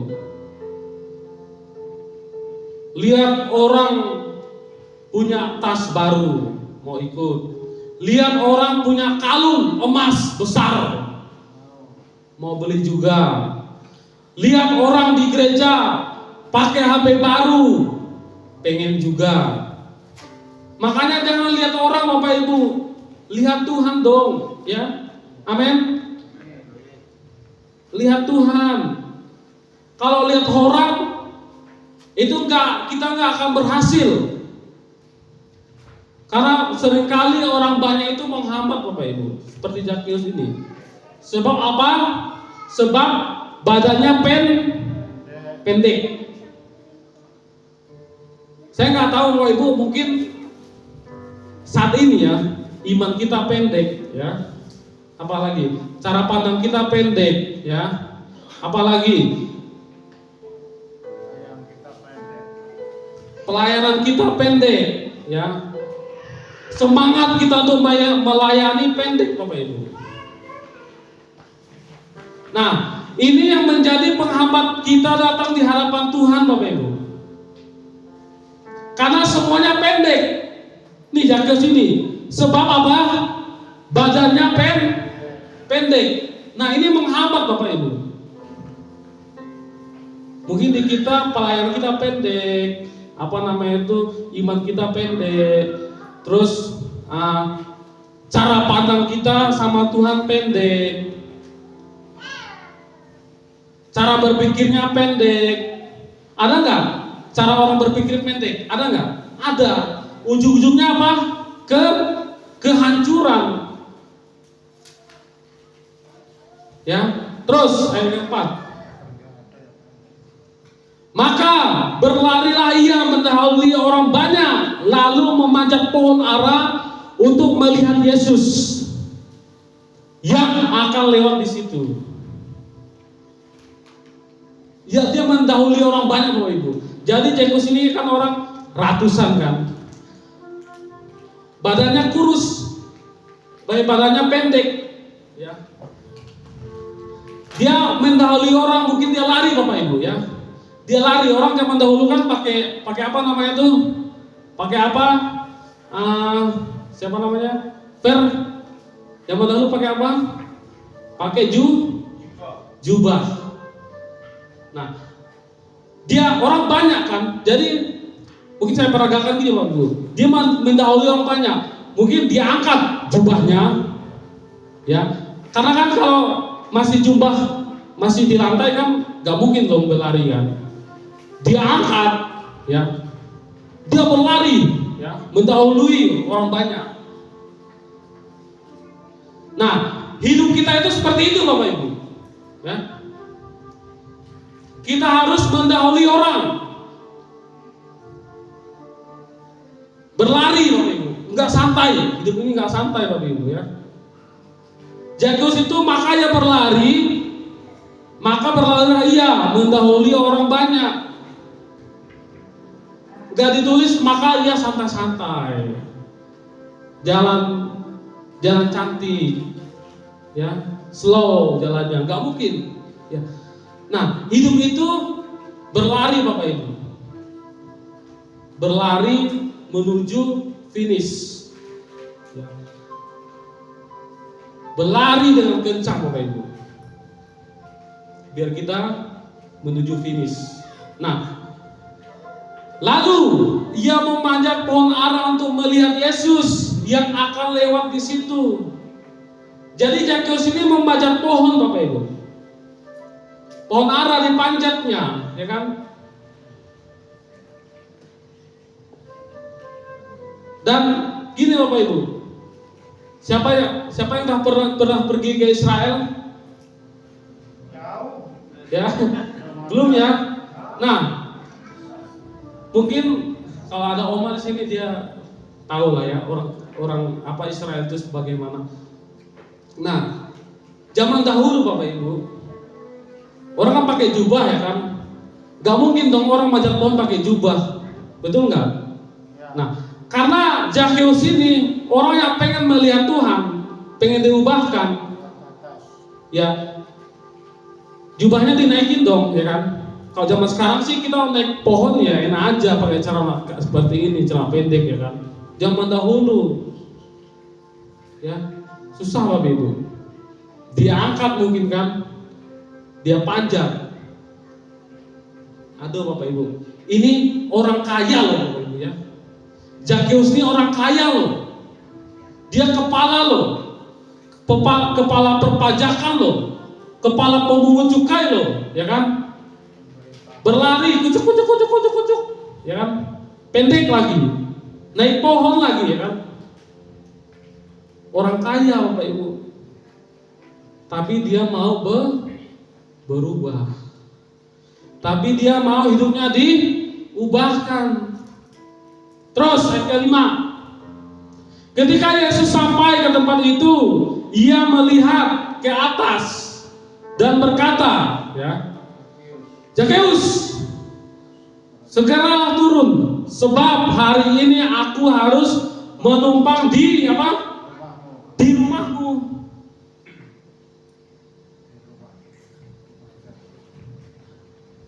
Lihat orang punya tas baru, mau ikut. Lihat orang punya kalung emas besar, mau beli juga. Lihat orang di gereja pakai HP baru, pengen juga. Makanya jangan lihat orang Bapak Ibu, lihat Tuhan dong, ya. Amin. Lihat Tuhan. Kalau lihat orang itu kita nggak akan berhasil. Karena seringkali orang banyak itu menghambat Bapak Ibu, seperti Zakheus ini. Sebab apa? Sebab badannya pendek. Saya nggak tahu Bapak Ibu, mungkin saat ini ya iman kita pendek, ya. Apalagi cara pandang kita pendek, ya. Apalagi pelayanan kita pendek, ya. Semangat kita untuk melayani pendek Bapak Ibu. Nah, ini yang menjadi penghambat kita datang di hadapan Tuhan Bapak Ibu. Karena semuanya pendek. Nih Zakheus ini, sebab apa? Badannya pendek. Nah, ini menghambat Bapak Ibu. Mungkin di kita pelayanan kita pendek, iman kita pendek, terus cara pandang kita sama Tuhan pendek, cara berpikirnya pendek. Ada nggak cara orang berpikir pendek? Ada nggak? Ada. Ujung-ujungnya apa? Kehancuran. Ya. Terus ayat 4. Maka berlarilah ia mendahului orang banyak, lalu memanjat pohon ara untuk melihat Yesus yang akan lewat di situ. Ya, dia mendahului orang banyak Bapak Ibu. Jadi Zakheus ini kan orang ratusan kan. Badannya kurus, badannya pendek, ya. Dia mendahului orang, mungkin dia lari Bapak Ibu, ya. Dia lari, orang yang mendahulukan pakai apa namanya itu? Pakai apa? Siapa namanya? Zaman dahulu pakai apa? Pakai jubah. Nah, dia orang banyak kan. Jadi mungkin saya peragakan gini Pak Bu. Dia mendahului orang banyak. Mungkin dia angkat jubahnya, ya. Karena kan kalau masih jubah masih di lantai kan nggak mungkin dong berlari kan. Dia angkat, ya. Dia berlari, ya, mendahului orang banyak. Nah, hidup kita itu seperti itu Bapak Ibu, ya. Kita harus mendahului orang, berlari Bapak Ibu, nggak santai. Hidup ini nggak santai Bapak Ibu, ya. Zakheus itu makanya berlari, maka berlari ia mendahului orang banyak. Gak ditulis maka ia santai-santai, jalan cantik, ya, slow jalannya, nggak mungkin, ya. Nah, hidup itu berlari Bapak Ibu, berlari menuju finish, ya. Berlari dengan kencang Bapak Ibu, biar kita menuju finish. Nah, lalu ia memanjat pohon ara untuk melihat Yesus yang akan lewat di situ. Jadi Zakheus ini memanjat pohon Bapak Ibu. Pohon ara dipanjatnya, ya kan? Dan gini Bapak Ibu, siapa yang pernah pergi ke Israel? Ya, belum ya. Nah, mungkin kalau ada Omar di sini dia tahu lah ya orang apa Israel itu bagaimana. Nah, zaman dahulu Bapak Ibu, orang kan pakai jubah ya kan. Gak mungkin dong orang manjat pohon pakai jubah, betul nggak? Nah, karena Zakheus ini orang yang pengen melihat Tuhan, pengen diubahkan, ya jubahnya dinaikin dong, ya kan? Kalau zaman sekarang sih kita naik pohon ya enak aja pakai cara seperti ini, celana pendek ya kan. Zaman dahulu, ya susah Bapak Ibu. Dia angkat mungkin kan, dia panjat. Aduh Bapak Ibu, ini orang kaya loh Bapak Ibu ya. Zakheus ini orang kaya loh. Dia kepala loh, kepala perpajakan loh, kepala pemungut cukai loh, ya kan? Berlari, kucuk, ya kan? Pendek lagi, naik pohon lagi, ya kan? Orang kaya Bapak Ibu, tapi dia mau berubah, tapi dia mau hidupnya diubahkan. Terus ayat kelima, ketika Yesus sampai ke tempat itu, ia melihat ke atas dan berkata, ya, Zakheus, segeralah turun, sebab hari ini aku harus menumpang di apa? Di rumahmu.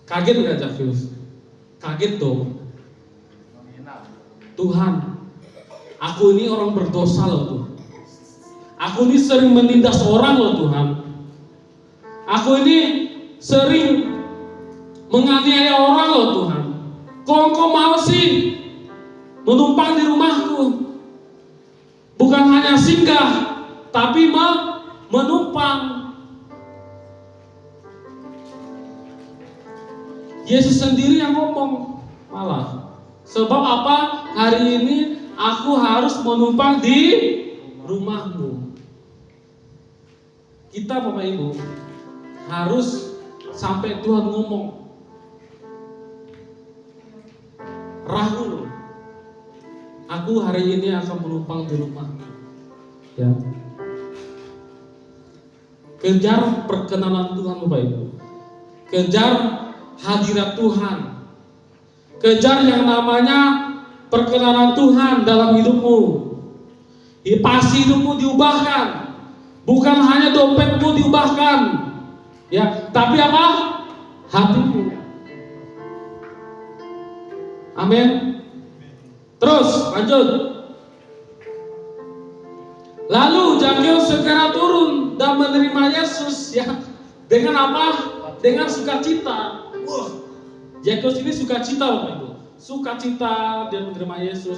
Kaget nggak Zakheus? Kaget dong. Tuhan, aku ini orang berdosa loh Tuhan. Aku ini sering menindas orang loh Tuhan. Aku ini sering menganiaya orang loh Tuhan. Kok Engkau mau sih menumpang di rumahku? Bukan hanya singgah, tapi menumpang. Yesus sendiri yang ngomong malah. Sebab apa? Hari ini aku harus menumpang di rumahmu. Kita Bapak Ibu harus sampai Tuhan ngomong, Rahul, aku hari ini akan menumpang di rumahmu. Ya. Kejar perkenanan Tuhan Bapak Ibu. Kejar hadirat Tuhan. Kejar yang namanya perkenanan Tuhan dalam hidupmu. Pasti hidupmu diubahkan. Bukan hanya dompetmu diubahkan, ya, tapi apa? Hatimu. Amin. Terus lanjut. Lalu Zakheus segera turun dan menerima Yesus ya. Dengan apa? Dengan sukacita. Zakheus ini sukacita Bapak Ibu. Sukacita dia menerima Yesus.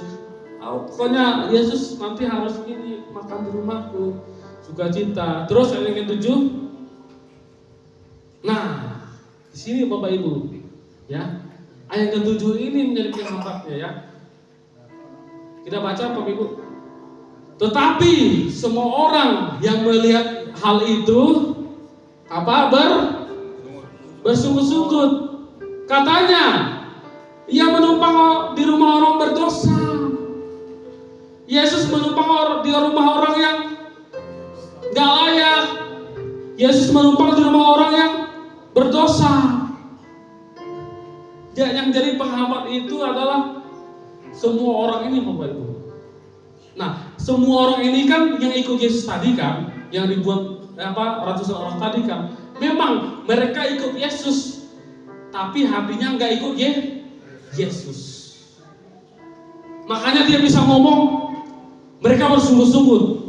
Pokoknya Yesus nanti harus ini makan di rumahku. Sukacita. Terus ayat yang ke-7. Nah, di sini Bapak Ibu, ya. Ayat ke-7 ini menjadi penghambatnya ya. Kita baca Bapak Ibu. Tetapi semua orang yang melihat hal itu bersungguh-sungguh. Katanya, ia menumpang di rumah orang berdosa. Yesus menumpang di rumah orang yang gak layak. Yesus menumpang di rumah orang yang berdosa. Yang jadi penghambat itu adalah semua orang ini Bapak Ibu. Nah, semua orang ini kan yang ikut Yesus tadi kan, yang ribuan ratusan orang tadi kan, memang mereka ikut Yesus, tapi hatinya nggak ikut Yesus. Makanya dia bisa ngomong, mereka bersungguh-sungguh.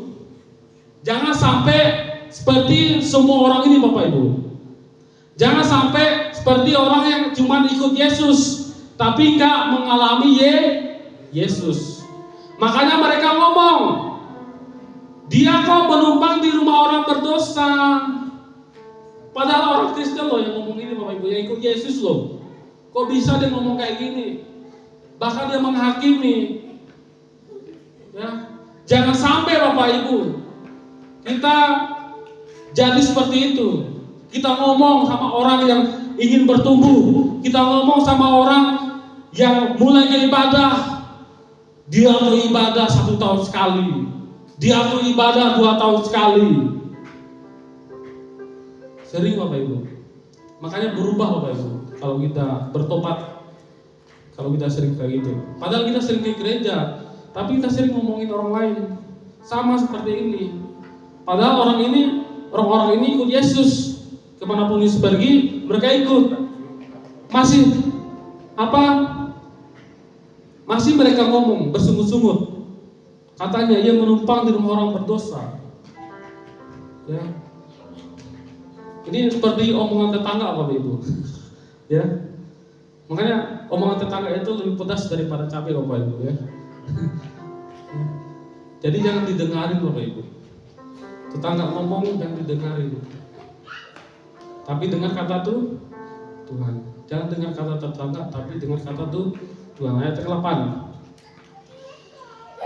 Jangan sampai seperti semua orang ini Bapak Ibu. Jangan sampai seperti orang yang cuma ikut Yesus, tapi nggak mengalami Yesus. Makanya mereka ngomong, dia kok menumpang di rumah orang berdosa. Padahal orang Kristen loh yang ngomong ini Bapak Ibu, yang ikut Yesus loh. Kok bisa dia ngomong kayak gini? Bahkan dia menghakimi. Ya. Jangan sampai Bapak Ibu kita jadi seperti itu. Kita ngomong sama orang yang ingin bertumbuh. Kita ngomong sama orang yang mulai ibadah. Dia tuh ibadah 1 tahun sekali. Dia tuh ibadah 2 tahun sekali. Sering Bapak Ibu. Makanya berubah Bapak Ibu. Kalau kita bertobat, kalau kita sering kayak gitu. Padahal kita sering ke gereja, tapi kita sering ngomongin orang lain. Sama seperti ini. Padahal orang-orang ini ikut Yesus. Kemanapun Yesus pergi, mereka ikut. Masih mereka ngomong bersungguh-sungguh. Katanya ia menumpang di rumah orang berdosa. Ya. Ini seperti omongan tetangga Bapak Ibu. Ya. Makanya omongan tetangga itu lebih pedas daripada cabai Bapak Ibu ya. Jadi jangan didengarin Bapak Ibu. Tetangga ngomong jangan didengarin. Tapi dengar kata tuh Tuhan. Jangan dengar kata tetangga, tapi dengar kata tuh Tuhan. Ayat ke-8.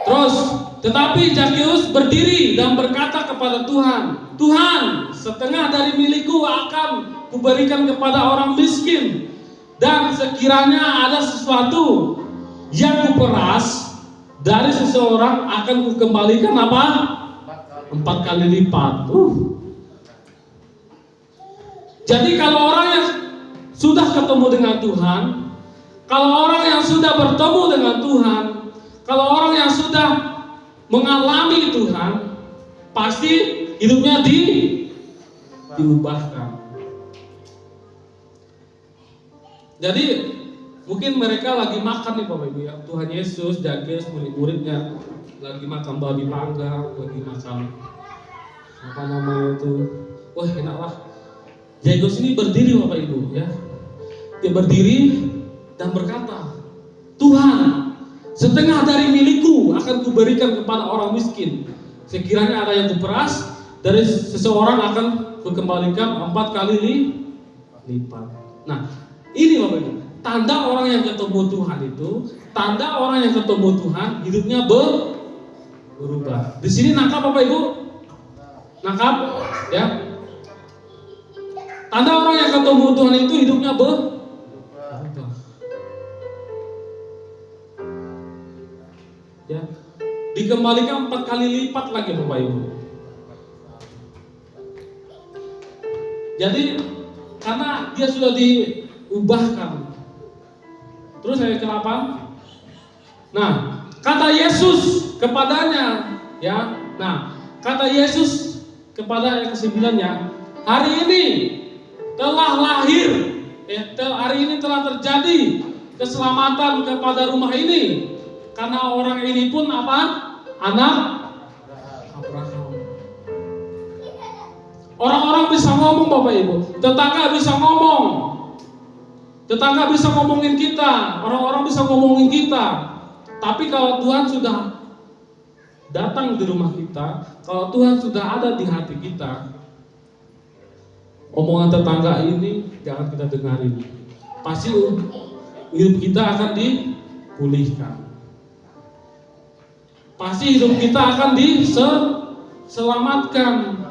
Terus, tetapi Zakheus berdiri dan berkata kepada Tuhan, Tuhan, setengah dari milikku akan kuberikan kepada orang miskin, dan sekiranya ada sesuatu yang kuperas dari seseorang akan kukembalikan apa? 4 kali lipat. Jadi kalau orang yang sudah ketemu dengan Tuhan, kalau orang yang sudah bertemu dengan Tuhan, kalau orang yang sudah mengalami Tuhan, pasti hidupnya diubahkan. Jadi mungkin mereka lagi makan nih Bapak Ibu ya. Tuhan Yesus, Zakheus, murid-muridnya lagi makan babi panggang, lagi makan apa namanya itu. Wah enak lah. Zakheus ini berdiri Bapak Ibu ya. Dia berdiri dan berkata, Tuhan, setengah dari milikku akan kuberikan kepada orang miskin. Sekiranya ada yang kuperas dari seseorang akan kukembalikan 4 kali lipat. Nah, ini Bapak Ibu, tanda orang yang ketemu Tuhan itu, tanda orang yang ketemu Tuhan hidupnya berubah. Di sini nangkap Bapak Ibu? Nangkap? Ya. Tanda orang yang ketemu Tuhan itu hidupnya berubah. Ya. Dikembalikan 4 kali lipat lagi Bapak Ibu. Jadi karena dia sudah diubahkan. Terus ayat ke-8. Nah, kata Yesus kepadanya, ya. Nah, kata Yesus kepada ayat ke-9-nya, hari ini telah lahir, hari ini telah terjadi keselamatan kepada rumah ini, karena orang ini pun apa? Anak Abraham. Orang-orang bisa ngomong Bapak Ibu, tetangga bisa ngomong, tetangga bisa ngomongin kita, orang-orang bisa ngomongin kita. Tapi kalau Tuhan sudah datang di rumah kita, kalau Tuhan sudah ada di hati kita, omongan tetangga ini jangan kita dengarin. Pasti hidup kita akan dipulihkan. Pasti hidup kita akan diselamatkan.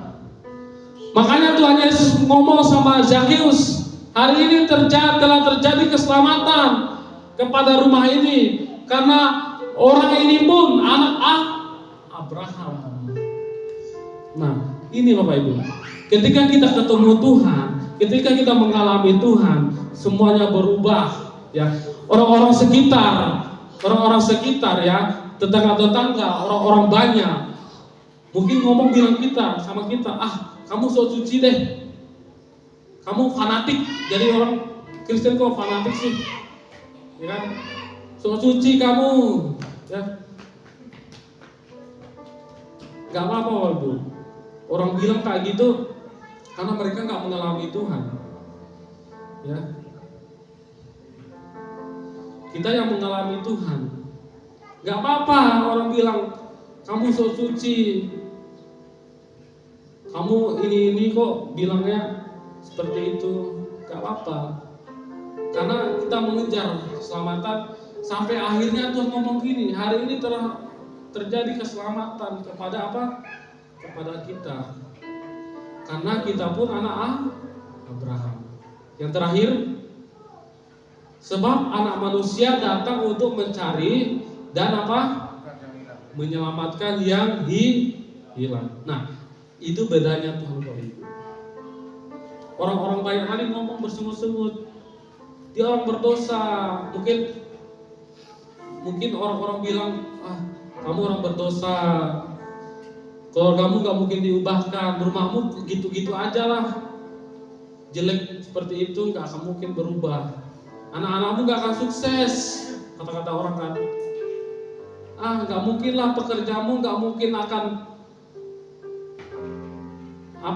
Makanya Tuhan Yesus ngomong sama Zakheus, hari ini telah terjadi keselamatan kepada rumah ini, karena orang ini pun anak Abraham. Nah, ini Bapak Ibu, ketika kita ketemu Tuhan, ketika kita mengalami Tuhan, semuanya berubah ya. Orang-orang sekitar ya, tetangga-tetangga, orang-orang banyak mungkin ngomong bilang sama kita, kamu sok suci deh, kamu fanatik. Jadi orang Kristen kok fanatik sih, ya kan? Sok suci kamu, ya. Gak apa-apa Bapak. Orang bilang kayak gitu karena mereka nggak mengalami Tuhan, ya. Kita yang mengalami Tuhan, gak apa-apa orang bilang kamu sok suci, kamu ini kok bilangnya seperti itu, gak apa-apa. Karena kita mengejar keselamatan sampai akhirnya Tuhan ngomong gini, hari ini telah terjadi keselamatan kepada apa? Kepada kita. Karena kita pun anak Abraham. Yang terakhir, sebab anak manusia datang untuk mencari dan apa? Menyelamatkan yang hilang. Nah, itu bedanya Tuhan Bapak Ibu. Orang-orang banyak hari ngomong bersungut-sungut, dia orang berdosa. Mungkin orang-orang bilang, kamu orang berdosa, keluargamu gak mungkin diubahkan, rumahmu gitu-gitu aja lah, jelek seperti itu, gak akan mungkin berubah, anak-anakmu gak akan sukses, kata-kata orang kan. Gak mungkin lah pekerjaanmu, gak mungkin akan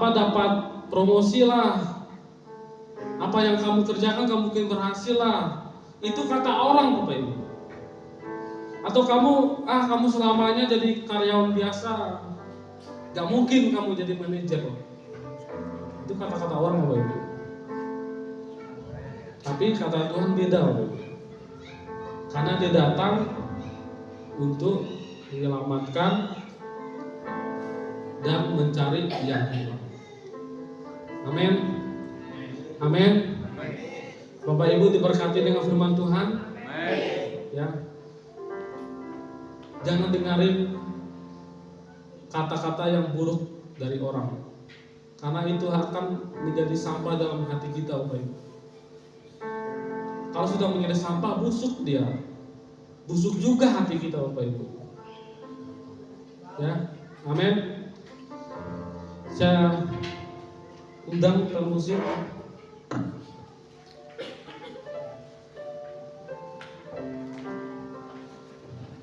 dapat promosi lah, apa yang kamu kerjakan gak mungkin berhasil lah. Itu kata orang Bapak Ibu. Atau kamu selamanya jadi karyawan biasa, gak mungkin kamu jadi manajer. Itu kata-kata orang Bapak Ibu. Tapi kata Tuhan beda Bapak Ibu. Karena dia datang untuk menyelamatkan dan mencari yang hilang. Amin. Amin. Bapak Ibu diberkati dengan firman Tuhan. Ya. Jangan dengarin kata-kata yang buruk dari orang, karena itu akan menjadi sampah dalam hati kita Bapak Ibu. Kalau sudah menjadi sampah, busuk juga hati kita Bapak Ibu. Ya, amin. Saya undang ke musik.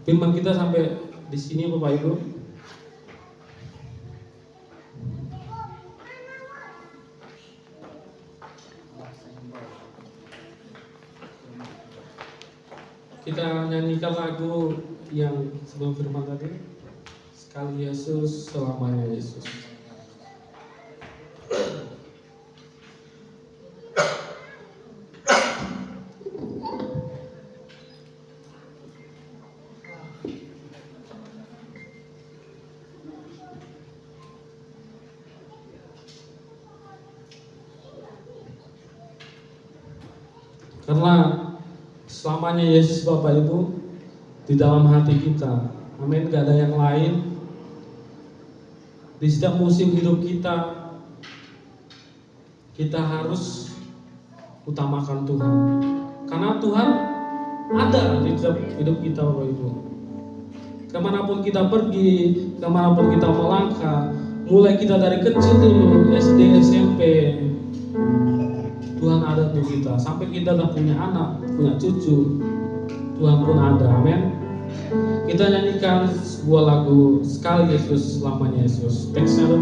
Firman kita sampai di sini Bapak Ibu. Kita nyanyikan lagu yang sebelum firman tadi, sekali Yesus selamanya Yesus. Karena selamanya Yesus Bapak Ibu di dalam hati kita. Amin, gak ada yang lain. Di setiap musim hidup kita harus utamakan Tuhan. Karena Tuhan ada di setiap hidup kita Bapak Ibu. Kemanapun kita pergi, kemanapun kita melangkah, mulai kita dari kecil dulu, SD, SMP, Tuhan ada untuk kita. Sampai kita udah punya anak, punya cucu, Tuhan pun ada. Amin. Kita nyanyikan sebuah lagu, sekali Yesus selamanya Yesus. Teksnya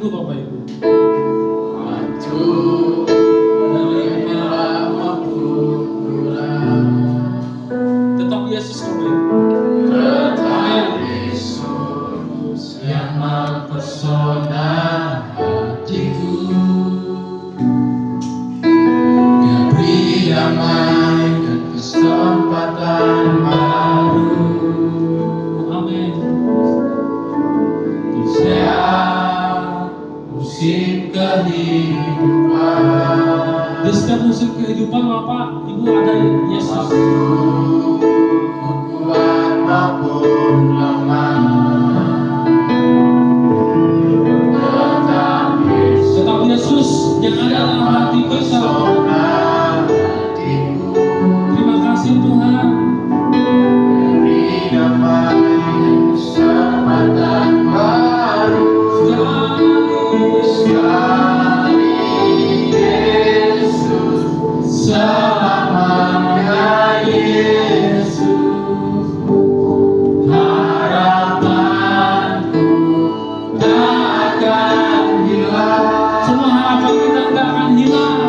tunggu Bapak Ibu. Waktu berlimpah maupun kurang, Tetap Yesus Bapak Ibu. tetap Yesus yang mempesona hatiku. Dia beri damai dan kesempatan baru. Amin. Di setiap musim kehidupan, Di setiap musim kehidupan Bapak Ibu ada Yesus. kuat maupun lemah, Tetap Yesus yang ada dalam hati kita. pesona hatiku. Terima kasih Tuhan. Beri damai kesempatan baru. Sekali Yesus, selamanya Yesus. Harapanku tak akan hilang, Semua harapan kita tidak akan hilang.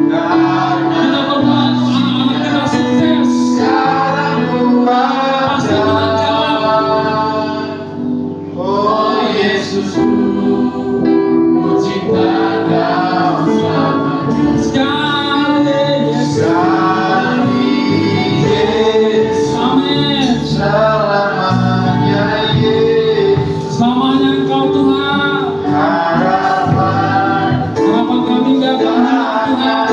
karena Kita berdoa anak-anak kita sukses. sekarang Pasti Tuhan jawab. oh Yesusku, ku cinta Kau selamanya. Sekali Yesus. Sekali Yesus, Amin. selamanya Yesus. Selamanya Engkau Tuhan. Harapan Harapan kami tidak akan hilang Tuhan.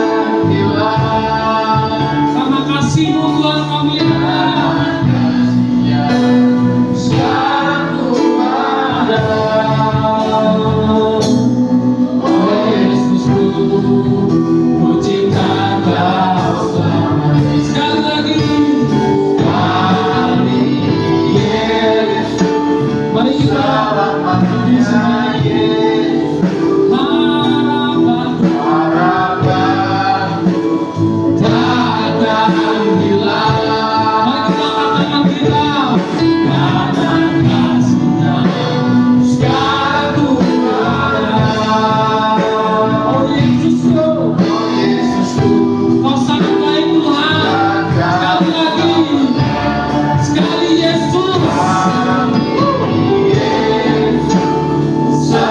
hilang, Karena kasih-Mu Tuhan kami ada. sekarang ku ada. Oh Yesusku, ku cinta Kau selamanya. Sekali lagi. Sekali Yesus, Mari kita selamanya Yesus. harapan Harapanku tak akan hilang, Mari kita katakan kita. karena kasih-Nya sekarang ku ada. Oh Yesusku, Oh Yesusku, Kau sangat baik Tuhan. Sekali lagi. Sekali Yesus.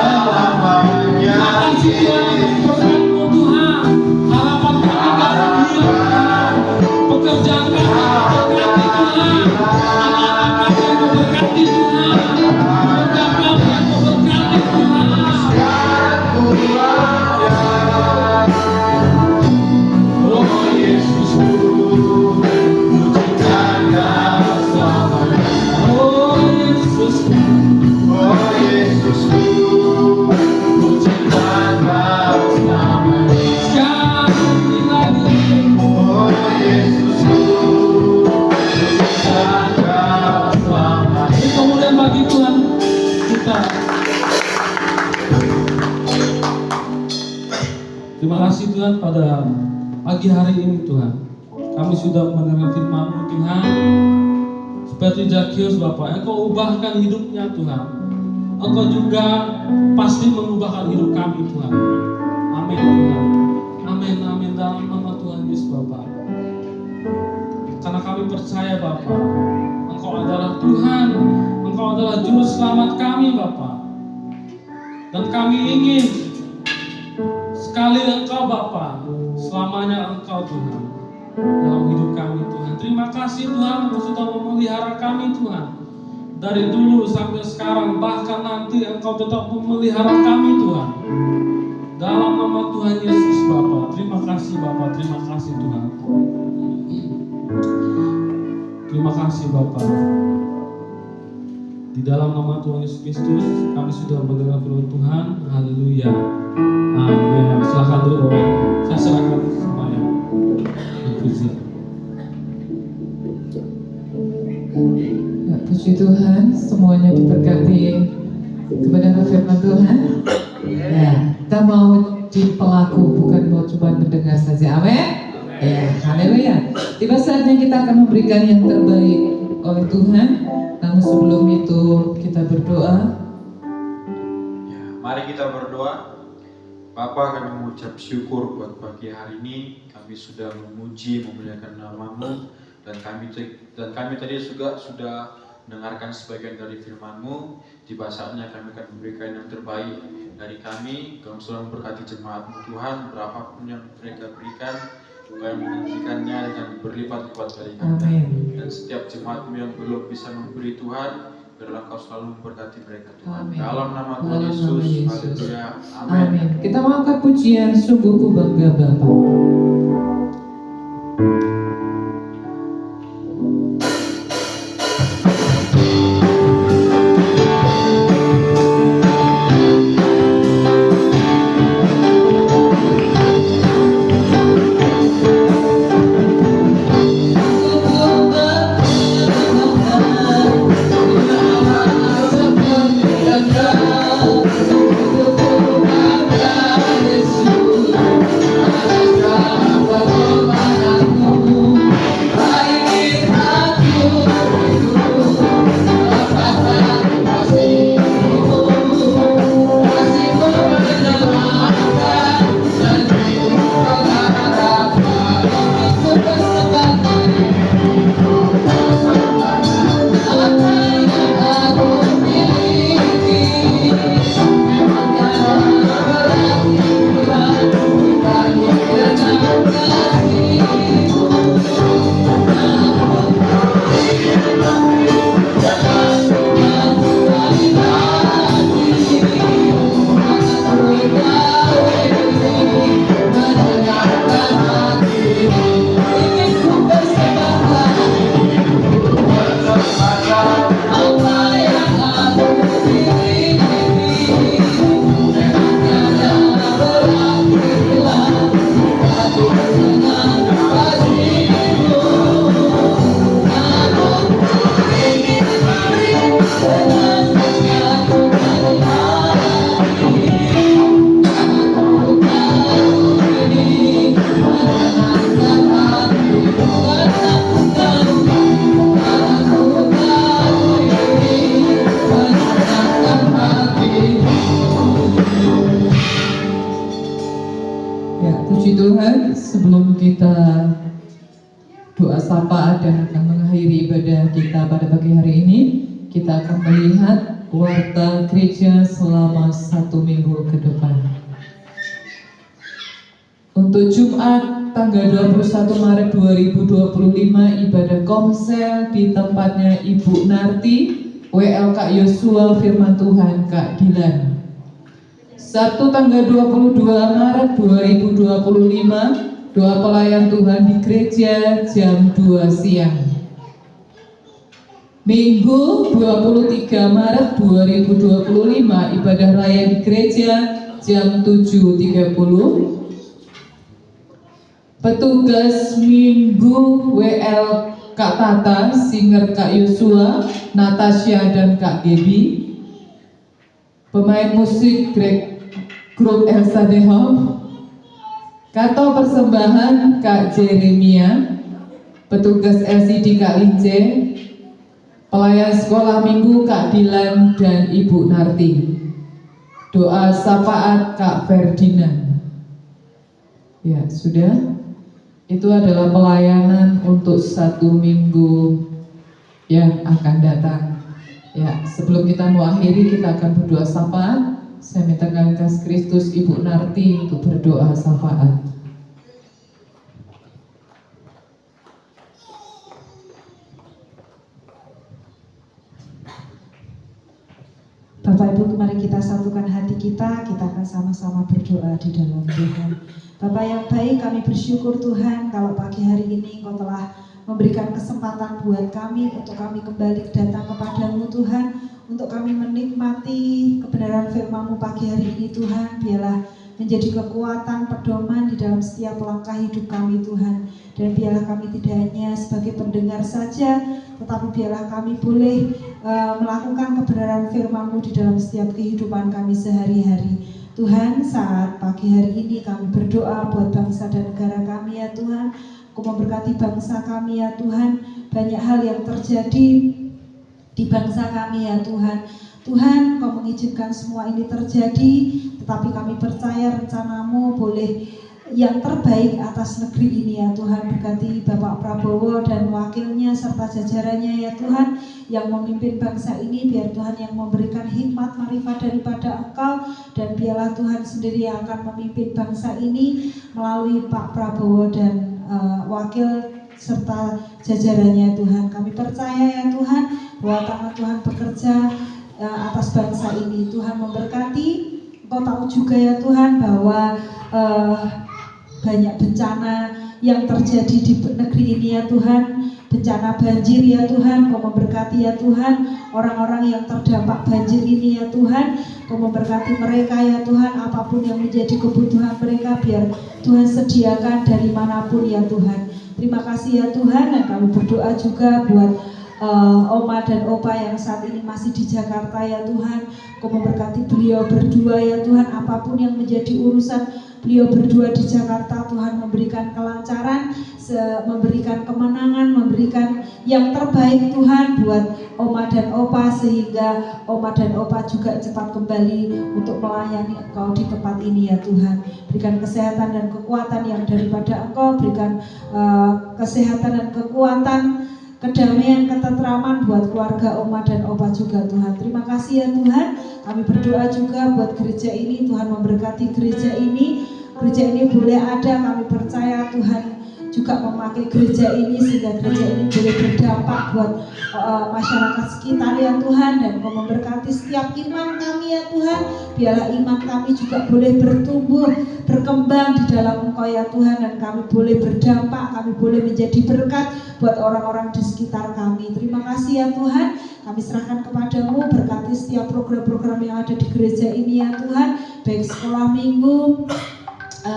selamanya Makasih Tuhan atas berkat-Mu Tuhan. Harapan kami tidak akan hilang. Pekerjaan kami diberkati Tuhan. Anak-anak kami yang diberkati Tuhan. Keluarga kami yang diberkati Tuhan. sekarang ku ada. Oh Yesusku, ku cinta Kau selamanya. Oh Yesus. Oh Yesusku, ku cinta Kau selamanya. Sekali lagi. Oh Yesusku, ku cinta Kau selamanya. Ini kemuliaan bagi Tuhan kita. Terima kasih Tuhan pada pagi hari ini Tuhan. Kami sudah mendengar firman-Mu Tuhan. Seperti Zakius Bapak, Engkau ubahkan hidupnya Tuhan. Engkau juga pasti mengubahkan hidup kami Tuhan. Amin Tuhan. Amin, amin dalam nama Tuhan Yesus Bapak. Karena kami percaya Bapak, Engkau adalah Tuhan, Engkau adalah Juru Selamat kami Bapak. Dan kami ingin sekali Engkau Bapak, selamanya Engkau Tuhan dalam hidup kami Tuhan. Terima kasih Tuhan Engkau sudah memelihara kami Tuhan. Dari dulu sampai sekarang, bahkan nanti Engkau tetap memelihara kami Tuhan. Dalam nama Tuhan Yesus Bapa, terima kasih Bapa, terima kasih Tuhan. Terima kasih Bapa. Di dalam nama Tuhan Yesus Kristus, kami sudah mendengar firman Tuhan. Haleluya. Amin. Silakan dulu Bapak. Saya serahkan semuanya. Puji. Ya, puji Tuhan, semuanya diberkati kebenaran firman Tuhan. Ya, kita mau di pelaku, bukan mau cuma mendengar saja. Amin. Ya, haleluya. Tiba saatnya kita akan memberikan yang terbaik oleh Tuhan. Namun sebelum itu kita berdoa. Mari kita berdoa. Bapa, kami mengucap syukur buat pagi hari ini. Kami sudah memuji, memuliakan nama-Mu, dan kami tadi juga sudah mendengarkan sebagian dari firman-Mu. Tiba saatnya kami akan memberikan yang terbaik dari kami. Kami selalu memberkati jemaat-Mu Tuhan, berapapun yang mereka berikan, kami menghentikannya dengan berlipat-lipat kali ganda. Dan setiap jemaat-Mu yang belum bisa memberi Tuhan, biarlah Kau selalu memberkati mereka Tuhan. Amin. Dalam nama Dalam Tuhan nama Yesus, Yesus. haleluya, amin. Amin. Kita mau angkat pujian Sungguh Ku Bangga Bapa. Ya, puji Tuhan, sebelum kita doa sapa dan akan mengakhiri ibadah kita pada pagi hari ini, kita akan melihat warta gereja selama 1 minggu ke depan. Untuk Jumat tanggal 21 Maret 2025, ibadah komsel di tempatnya Ibu Narti, WL Kak Yosua, firman Tuhan Kak Dilan. Sabtu tanggal 22 Maret 2025, doa pelayan Tuhan di gereja jam 2 siang. Minggu 23 Maret 2025, ibadah raya di gereja jam 7.30. Petugas Minggu WL Kak Tata, singer Kak Yosua, Natasha dan Kak Gebi. Pemain musik grup Elsa Dehov. Kantor persembahan Kak Jeremia. Petugas LCD Kak Lince. Pelayan sekolah minggu Kak Dilan dan Ibu Narti. Doa syafaat Kak Ferdinand. Ya, sudah. Itu adalah pelayanan untuk 1 minggu yang akan datang. Ya, sebelum kita mengakhiri, kita akan berdoa syafaat. Saya mintakan kasih Kristus Ibu Narti untuk berdoa syafaat. Bapak Ibu, mari kita satukan hati kita akan sama-sama berdoa di dalam Tuhan. Bapak yang baik, kami bersyukur Tuhan kalau pagi hari ini Engkau telah memberikan kesempatan buat kami untuk kami kembali datang kepadamu Tuhan, untuk kami menikmati kebenaran firman-Mu pagi hari ini Tuhan. Biarlah menjadi kekuatan pedoman di dalam setiap langkah hidup kami Tuhan, dan biarlah kami tidak hanya sebagai pendengar saja, tetapi biarlah kami boleh melakukan kebenaran firman-Mu di dalam setiap kehidupan kami sehari-hari. Tuhan, saat pagi hari ini kami berdoa buat bangsa dan negara kami ya Tuhan. Engkau memberkati bangsa kami ya Tuhan. Banyak hal yang terjadi di bangsa kami ya Tuhan. Tuhan, Kau mengizinkan semua ini terjadi, tetapi kami percaya rencana-Mu boleh yang terbaik atas negeri ini ya Tuhan. Berkati Bapak Prabowo dan wakilnya serta jajarannya ya Tuhan, yang memimpin bangsa ini. Biar Tuhan yang memberikan hikmat marifat daripada Engkau, dan biarlah Tuhan sendiri yang akan memimpin bangsa ini melalui Pak Prabowo dan wakil serta jajarannya Tuhan. Kami percaya ya Tuhan bahwa tangan Tuhan bekerja atas bangsa ini. Tuhan memberkati. Engkau tahu juga ya Tuhan bahwa banyak bencana yang terjadi di negeri ini ya Tuhan. Bencana banjir ya Tuhan, Kau memberkati ya Tuhan orang-orang yang terdampak banjir ini ya Tuhan. Kau memberkati mereka ya Tuhan, apapun yang menjadi kebutuhan mereka biar Tuhan sediakan dari manapun ya Tuhan. Terima kasih ya Tuhan, dan kami berdoa juga buat Oma dan Opa yang saat ini masih di Jakarta ya Tuhan. Kau memberkati beliau berdua ya Tuhan, apapun yang menjadi urusan beliau berdua di Jakarta, Tuhan memberikan kelancaran, memberikan kemenangan, memberikan yang terbaik Tuhan buat Oma dan Opa, sehingga Oma dan Opa juga cepat kembali untuk melayani Engkau di tempat ini ya Tuhan. Berikan kesehatan dan kekuatan yang daripada Engkau, berikan kesehatan dan kekuatan, kedamaian, ketentraman buat keluarga Oma dan Opa juga Tuhan. Terima kasih ya Tuhan. Kami berdoa juga buat gereja ini, Tuhan memberkati gereja ini. Gereja ini boleh ada, kami percaya Tuhan juga memakai gereja ini sehingga gereja ini boleh berdampak buat masyarakat sekitar ya Tuhan. Dan Kau memberkati setiap iman kami ya Tuhan. Biarlah iman kami juga boleh bertumbuh, berkembang di dalam Engkau ya Tuhan. Dan kami boleh berdampak, kami boleh menjadi berkat buat orang-orang di sekitar kami. Terima kasih ya Tuhan. Kami serahkan kepadamu, berkati setiap program-program yang ada di gereja ini ya Tuhan. Baik sekolah minggu,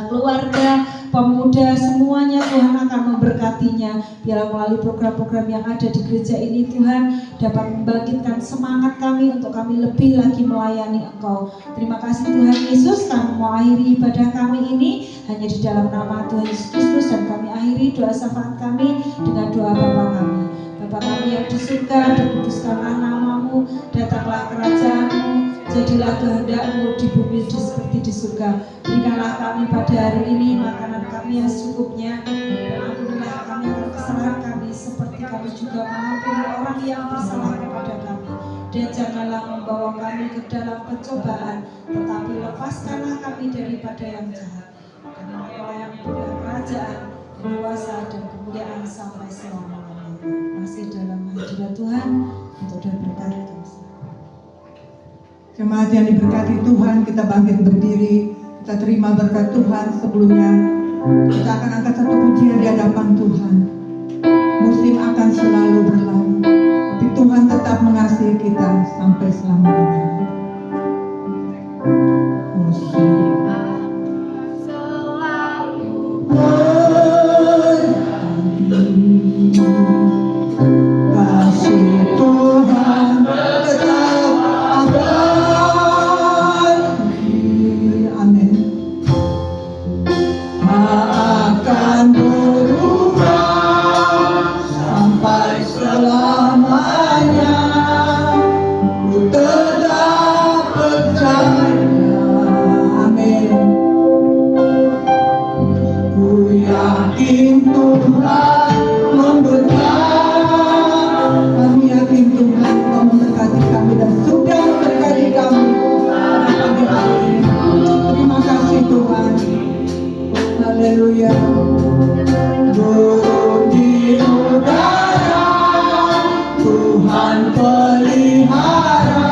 keluarga, pemuda, semuanya Tuhan akan memberkatinya. Biarlah melalui program-program yang ada di gereja ini Tuhan dapat membangkitkan semangat kami untuk kami lebih lagi melayani Engkau. Terima kasih Tuhan Yesus. Kami mau akhiri ibadah kami ini hanya di dalam nama Tuhan Yesus Kristus, dan kami akhiri doa syafaat kami dengan doa Bapa kami. Bapa kami yang di surga, dikuduskanlah nama-Mu, datanglah kerajaan-Mu, jadilah kehendak-Mu di bumi seperti di surga. Berikanlah kami pada hari ini makanan kami yang secukupnya, dan ampunilah kami akan kesalahan kami seperti kami juga mengampuni orang yang bersalah kepada kami. Dan janganlah membawa kami ke dalam pencobaan, tetapi lepaskanlah kami daripada yang jahat. Karena Engkau yang punya kerajaan, kuasa dan kemuliaan sampai selama-lamanya. Masih dalam hadirat Tuhan untuk dan berkat kami. Jemaat yang diberkati Tuhan, kita bangkit berdiri, kita terima berkat Tuhan. Sebelumnya kita akan angkat satu pujian di hadapan Tuhan. Musim akan selalu berlalu, tapi Tuhan tetap mengasihi kita sampai selama-lamanya. Musim kasih Tuhan tetap abadi. Amin. Akan berubah sampai selamanya. Ku tetap percaya. Amin. Ku yakin Tuhan memberkati. Kami yakin Tuhan Kau memberkati kami dan sudah memberkati kami pada pagi hari ini. Terima kasih Tuhan. Haleluya. Burung di udara Tuhan pelihara.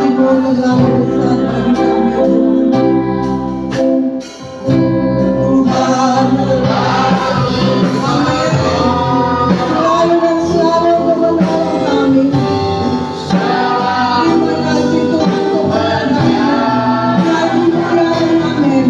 Kasih-Mu selalu besar bagi kami Tuhan. Tuhan selalu dan selalu menolong kami. Terima kasih Tuhan kepada kami. Amin.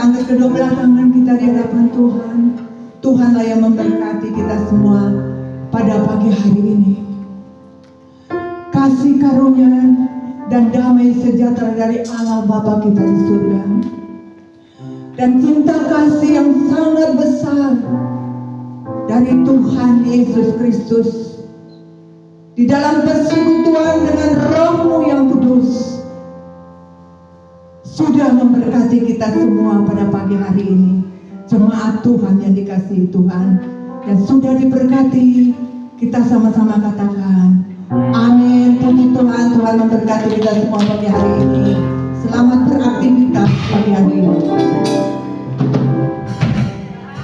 angkat kedua belah tangan kita di hadapan Tuhan. Tuhanlah yang memberkati kita semua pada pagi hari ini. Kasih karunia dan damai sejahtera dari Allah Bapa kita di surga, dan cinta kasih yang sangat besar dari Tuhan Yesus Kristus di dalam persekutuan dengan Roh-Mu yang kudus sudah memberkati kita semua pada pagi hari ini. Jemaat Tuhan yang dikasihi Tuhan dan sudah diberkati, kita sama-sama katakan amin. Puji Tuhan, Tuhan memberkati kita semua pagi hari ini. Selamat beraktivitas pagi hari ini.